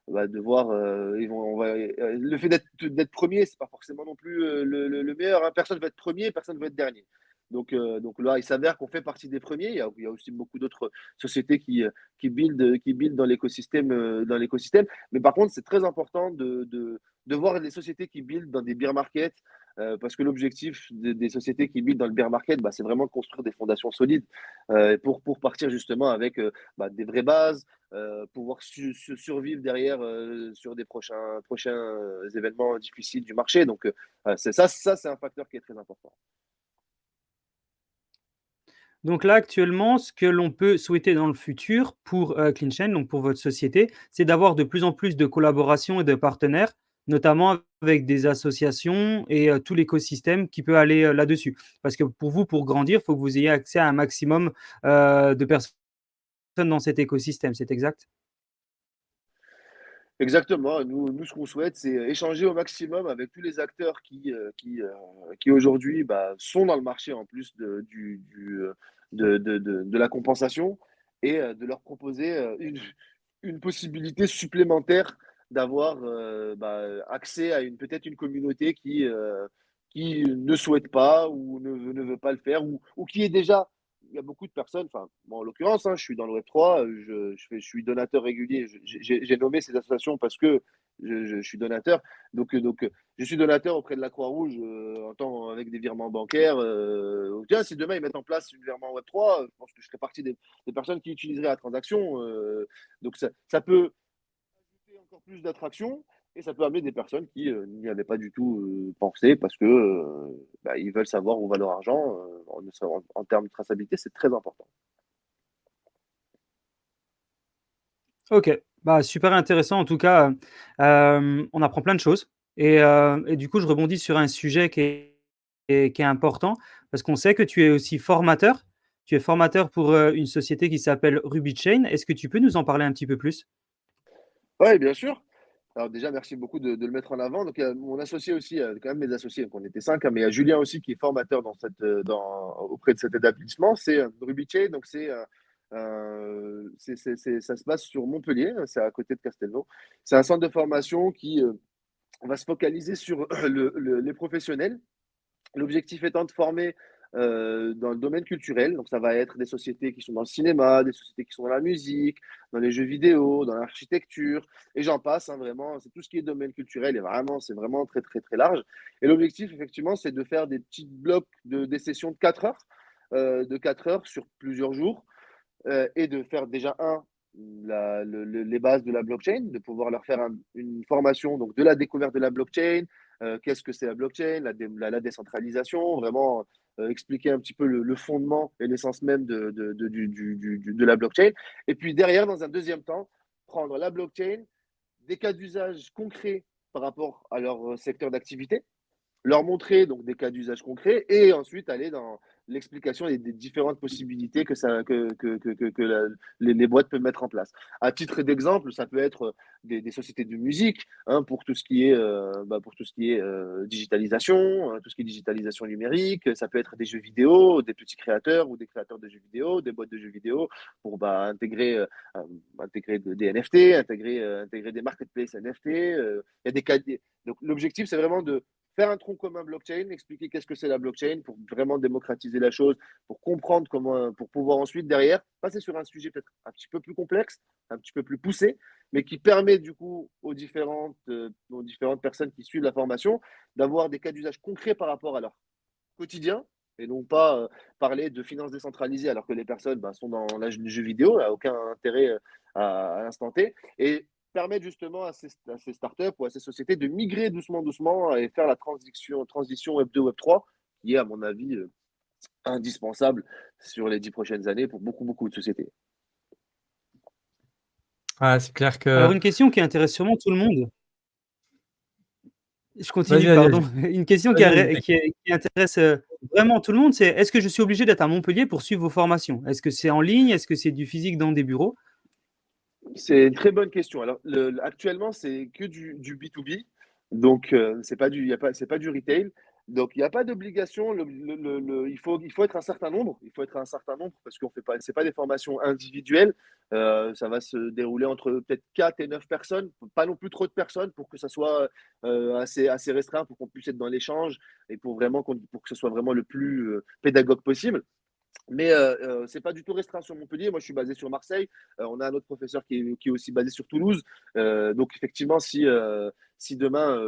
devoir. Le fait d'être premier, c'est pas forcément non plus le meilleur, hein. Personne ne veut être premier, personne ne veut être dernier. Donc là, il s'avère qu'on fait partie des premiers. Il y a aussi beaucoup d'autres sociétés qui build dans l'écosystème. Mais par contre, c'est très important de voir les sociétés qui build dans des beer markets, parce que l'objectif des sociétés qui build dans le bear market, c'est vraiment de construire des fondations solides, pour partir justement avec des vraies bases, pouvoir survivre derrière sur des prochains événements difficiles du marché. Donc, c'est c'est un facteur qui est très important. Donc là, actuellement, ce que l'on peut souhaiter dans le futur pour, CleanChain, donc pour votre société, c'est d'avoir de plus en plus de collaborations et de partenaires, notamment avec des associations et tout l'écosystème qui peut aller, là-dessus. Parce que pour vous, pour grandir, il faut que vous ayez accès à un maximum, de personnes dans cet écosystème, c'est exact? Exactement. Ce qu'on souhaite, c'est échanger au maximum avec tous les acteurs qui aujourd'hui sont dans le marché en plus de la compensation, et de leur proposer une possibilité supplémentaire d'avoir accès à peut-être une communauté qui ne souhaite pas ou ne veut pas le faire, ou qui est déjà. Il y a beaucoup de personnes, enfin, moi en l'occurrence, hein, je suis dans le Web3, je suis donateur régulier. J'ai nommé ces associations parce que je suis donateur. Donc, je suis donateur auprès de la Croix-Rouge, avec des virements bancaires. Tiens, si demain ils mettent en place une virement Web3, je pense que je serai partie des personnes qui utiliseraient la transaction. Donc, ça peut ajouter encore plus d'attraction, et ça peut amener des personnes qui n'y avaient pas du tout pensé, parce que ils veulent savoir où va leur argent. En termes de traçabilité, c'est très important. OK, super intéressant en tout cas, on apprend plein de choses et du coup, je rebondis sur un sujet qui est important parce qu'on sait que tu es aussi formateur. Tu es formateur pour, une société qui s'appelle RubyChain. Est-ce que tu peux nous en parler un petit peu plus? Oui, bien sûr. Alors déjà, merci beaucoup de le mettre en avant. Donc, il y a mon associé aussi, quand même mes associés, donc on était cinq, hein, mais il y a Julien aussi qui est formateur auprès de cet établissement. C'est RubyChain, donc ça se passe sur Montpellier, c'est à côté de Castelnau. C'est un centre de formation qui va se focaliser sur les professionnels. L'objectif étant de former dans le domaine culturel. Donc, ça va être des sociétés qui sont dans le cinéma, des sociétés qui sont dans la musique, dans les jeux vidéo, dans l'architecture, et j'en passe, hein, vraiment. C'est tout ce qui est domaine culturel, et vraiment, c'est vraiment très, très, très large. Et l'objectif, effectivement, c'est de faire des petits blocs des sessions de 4 heures sur plusieurs jours, et de faire déjà les bases de la blockchain, de pouvoir leur faire une formation donc de la découverte de la blockchain, qu'est-ce que c'est la blockchain, la décentralisation, vraiment expliquer un petit peu le fondement et l'essence même de la blockchain. Et puis derrière, dans un deuxième temps, prendre la blockchain, des cas d'usage concrets par rapport à leur secteur d'activité, leur montrer donc des cas d'usage concrets, et ensuite aller dans l'explication des différentes possibilités que les boîtes peuvent mettre en place. À titre d'exemple, ça peut être des sociétés de musique, hein, pour tout ce qui est, digitalisation, tout ce qui est digitalisation numérique. Ça peut être des jeux vidéo, des petits créateurs ou des créateurs de jeux vidéo, des boîtes de jeux vidéo pour intégrer des NFT, intégrer des marketplaces NFT. Il y a des cas. Donc l'objectif, c'est vraiment de faire un tronc commun blockchain, expliquer qu'est-ce que c'est la blockchain pour vraiment démocratiser la chose, pour comprendre comment, pour pouvoir ensuite derrière passer sur un sujet peut-être un petit peu plus complexe, un petit peu plus poussé, mais qui permet du coup aux différentes personnes qui suivent la formation d'avoir des cas d'usage concrets par rapport à leur quotidien, et non pas parler de finances décentralisées alors que les personnes sont dans l'âge du jeu vidéo, n'a aucun intérêt à l'instant T, et permettre justement à ces startups ou à ces sociétés de migrer doucement, doucement et faire la transition Web 2, Web 3, qui est, à mon avis, indispensable sur les 10 prochaines années pour beaucoup, beaucoup de sociétés. Ouais, c'est clair Alors que une question qui intéresse sûrement tout le monde. Je vas-y, continue, vas-y, pardon. vas-y. Une question Vas-y, vas-y, t'inquiète. qui intéresse, vraiment tout le monde, c'est: est-ce que je suis obligé d'être à Montpellier pour suivre vos formations? Est-ce que c'est en ligne? Est-ce que c'est du physique dans des bureaux? C'est une très bonne question. Alors, actuellement, c'est que du B2B, donc c'est pas du retail. Donc, il n'y a pas d'obligation. Il faut être un certain nombre. Il faut être un certain nombre parce qu'on fait pas, c'est pas des formations individuelles. Ça va se dérouler entre peut-être 4 et 9 personnes, pas non plus trop de personnes pour que ça soit assez restreint, pour qu'on puisse être dans l'échange et pour que ce soit vraiment le plus pédagogue possible. Mais c'est pas du tout restreint sur Montpellier. Moi, je suis basé sur Marseille. On a un autre professeur qui est aussi basé sur Toulouse. Donc, effectivement, si demain,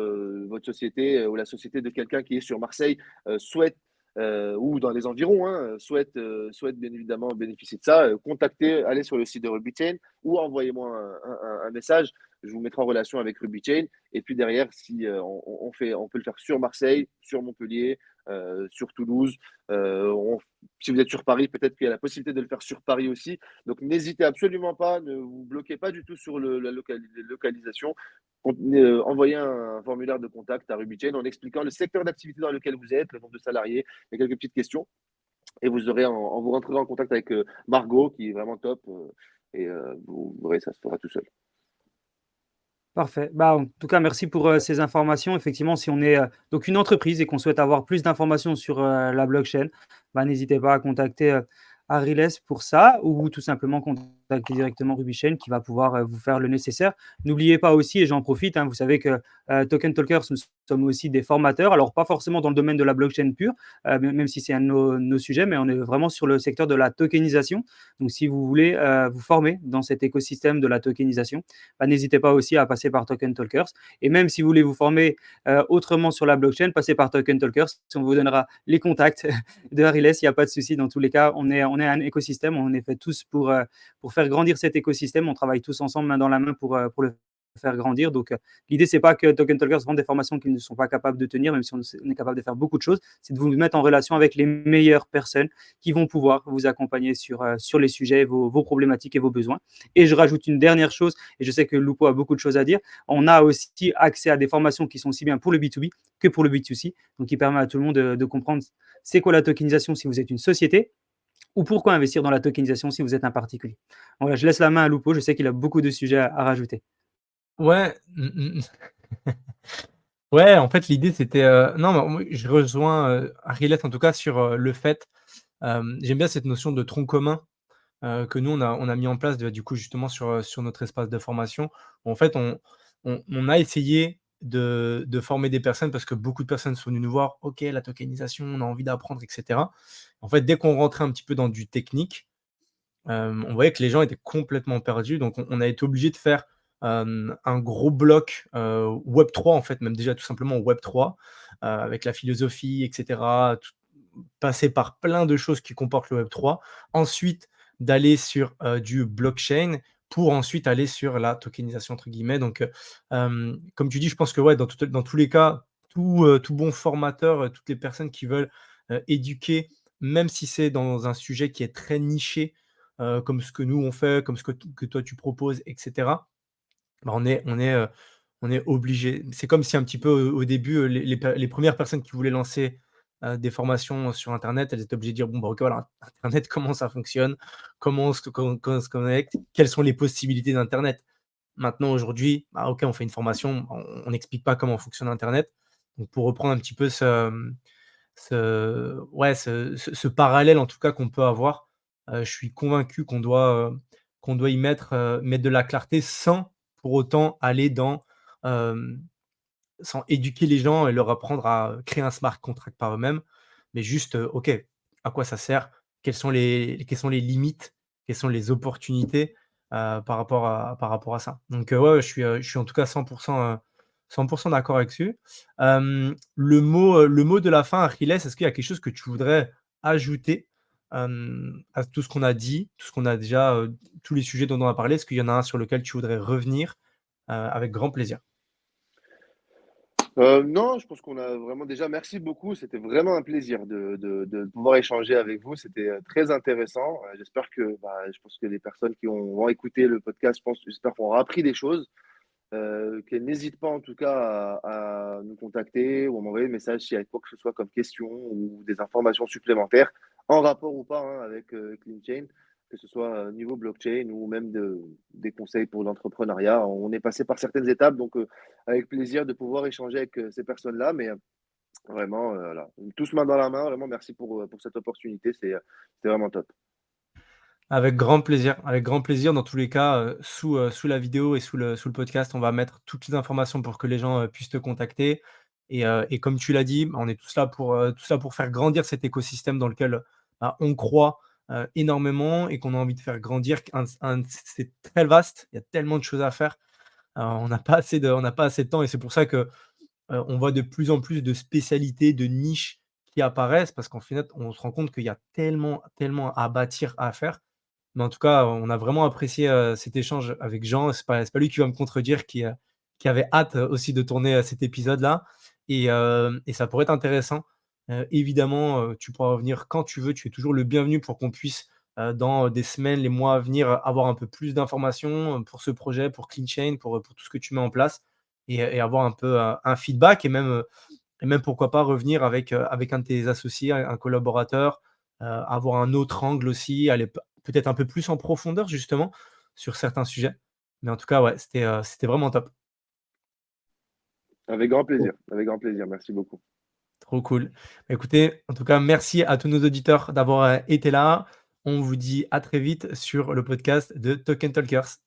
votre société ou la société de quelqu'un qui est sur Marseille souhaite, ou dans les environs, hein, souhaite bien évidemment bénéficier de ça, contactez, allez sur le site de RubyChain ou envoyez-moi un message. Je vous mettrai en relation avec RubyChain. Et puis derrière, si on peut le faire sur Marseille, sur Montpellier, sur Toulouse. Si vous êtes sur Paris, peut-être qu'il y a la possibilité de le faire sur Paris aussi. Donc n'hésitez absolument pas, ne vous bloquez pas du tout sur la localisation. Envoyez un formulaire de contact à RubyChain en expliquant le secteur d'activité dans lequel vous êtes, le nombre de salariés, et quelques petites questions. Et vous aurez vous rentrerez en contact avec Margot, qui est vraiment top, et vous verrez, ça se fera tout seul. Parfait. Bah, en tout cas, merci pour ces informations. Effectivement, si on est donc une entreprise et qu'on souhaite avoir plus d'informations sur la blockchain, bah, n'hésitez pas à contacter Ariles pour ça ou tout simplement contacter directement RubyChain qui va pouvoir vous faire le nécessaire. N'oubliez pas aussi, et j'en profite, hein, vous savez que Token Talkers, nous sommes aussi des formateurs. Alors, pas forcément dans le domaine de la blockchain pure, même si c'est un de nos sujets, mais on est vraiment sur le secteur de la tokenisation. Donc, si vous voulez vous former dans cet écosystème de la tokenisation, bah, n'hésitez pas aussi à passer par Token Talkers. Et même si vous voulez vous former autrement sur la blockchain, passez par Token Talkers. On vous donnera les contacts de Ariles. Il n'y a pas de souci. Dans tous les cas, on est un écosystème. On est fait tous pour faire grandir cet écosystème. On travaille tous ensemble, main dans la main, pour le faire grandir. Donc, l'idée, c'est pas que Token Talkers vendent des formations qu'ils ne sont pas capables de tenir, même si on est capable de faire beaucoup de choses. C'est de vous mettre en relation avec les meilleures personnes qui vont pouvoir vous accompagner sur les sujets, vos problématiques et vos besoins. Et je rajoute une dernière chose, et je sais que Lupo a beaucoup de choses à dire. On a aussi accès à des formations qui sont aussi bien pour le B2B que pour le B2C, donc qui permet à tout le monde de comprendre c'est quoi la tokenisation si vous êtes une société, ou pourquoi investir dans la tokenisation si vous êtes un particulier. Voilà, je laisse la main à Lupo, je sais qu'il a beaucoup de sujets à rajouter. Ouais, ouais, en fait, l'idée, c'était, non, mais moi, je rejoins, Ariel en tout cas sur, le fait, j'aime bien cette notion de tronc commun, que nous on a mis en place, du coup, justement sur notre espace de formation. En fait, on a essayé de former des personnes parce que beaucoup de personnes sont venues nous voir: «OK, la tokenisation, on a envie d'apprendre» et cetera. En fait, dès qu'on rentrait un petit peu dans du technique, on voyait que les gens étaient complètement perdus, donc on a été obligé de faire, un gros bloc, Web3 en fait, même déjà tout simplement Web3, avec la philosophie et cetera, tout passer par plein de choses qui comportent le Web3. Ensuite, d'aller sur, du blockchain pour ensuite aller sur la «tokenisation» entre guillemets, donc comme tu dis, je pense que ouais, dans tous les cas, tout bon formateur, toutes les personnes qui veulent, éduquer, même si c'est dans un sujet qui est très niché, comme ce que nous on fait, comme ce que toi tu proposes et cetera, bah, on est obligé. C'est comme si un petit peu au début, les 1res personnes qui voulaient lancer, des formations sur internet, elles étaient obligées de dire: «Bon, bah, OK, voilà, internet, comment ça fonctionne? Comment on se connecte? Quelles sont les possibilités d'internet?» Maintenant, aujourd'hui, bah, OK, on fait une formation, on n'explique pas comment fonctionne internet. Donc pour reprendre un petit peu ce parallèle en tout cas qu'on peut avoir, je suis convaincu qu'on doit y mettre de la clarté sans pour autant aller hem, sans éduquer les gens et leur apprendre à créer un smart contract par eux-mêmes, mais juste, OK, à quoi ça sert? Quelles sont les limites? Quelles sont les opportunités, par rapport à ça? Donc, ouais, ouais, je suis en tout cas 100 d'accord avec dessus. Le mot de la fin, Achilles, est-ce qu'il y a quelque chose que tu voudrais ajouter, à tout ce qu'on a dit, tout ce qu'on a déjà, tous les sujets dont on a parlé? Est-ce qu'il y en a un sur lequel tu voudrais revenir? Avec grand plaisir. Non, je pense qu'on a vraiment déjà merci beaucoup. C'était vraiment un plaisir de pouvoir échanger avec vous. C'était, très intéressant. J'espère que, je pense que les personnes qui vont écouter le podcast, j'espère qu'on aura appris des choses, qu'elles n'hésitent pas en tout cas à nous contacter ou à m'envoyer des messages s'il y a quoi que ce soit comme question ou des informations supplémentaires en rapport ou pas, hein, avec, CleanChain, que ce soit, niveau blockchain ou même des conseils pour l'entrepreneuriat. On est passé par certaines étapes, donc avec plaisir de pouvoir échanger avec, ces personnes-là. Mais Vraiment, voilà. Tous main dans la main, vraiment merci pour cette opportunité, c'est vraiment top. Avec grand plaisir, avec grand plaisir. Dans tous les cas, sous la vidéo et sous le podcast, on va mettre toutes les informations pour que les gens, puissent te contacter et comme tu l'as dit, bah, on est tous là pour faire grandir cet écosystème dans lequel, bah, on croit, énormément et qu'on a envie de faire grandir. C'est très vaste, il y a tellement de choses à faire. On n'a pas assez de temps et c'est pour ça que, on voit de plus en plus de spécialités, de niches qui apparaissent parce qu'en fait, on se rend compte qu'il y a tellement, tellement à bâtir, à faire. Mais en tout cas, on a vraiment apprécié, cet échange avec Jean. C'est pas lui qui va me contredire, qui avait hâte, aussi de tourner, cet épisode-là et ça pourrait être intéressant. Évidemment, tu pourras revenir quand tu veux. Tu es toujours le bienvenu pour qu'on puisse, dans des semaines, les mois à venir, avoir un peu plus d'informations, pour ce projet, pour CleanChain, pour tout ce que tu mets en place et avoir un peu, un feedback et même pourquoi pas revenir avec un de tes associés, un collaborateur, avoir un autre angle aussi, aller peut-être un peu plus en profondeur justement sur certains sujets. Mais en tout cas, ouais, c'était vraiment top. Trop Avec grand plaisir, merci beaucoup. trop cool. Bah, écoutez, en tout cas, merci à tous nos auditeurs d'avoir, été là. On vous dit à très vite sur le podcast de Talk and Talkers.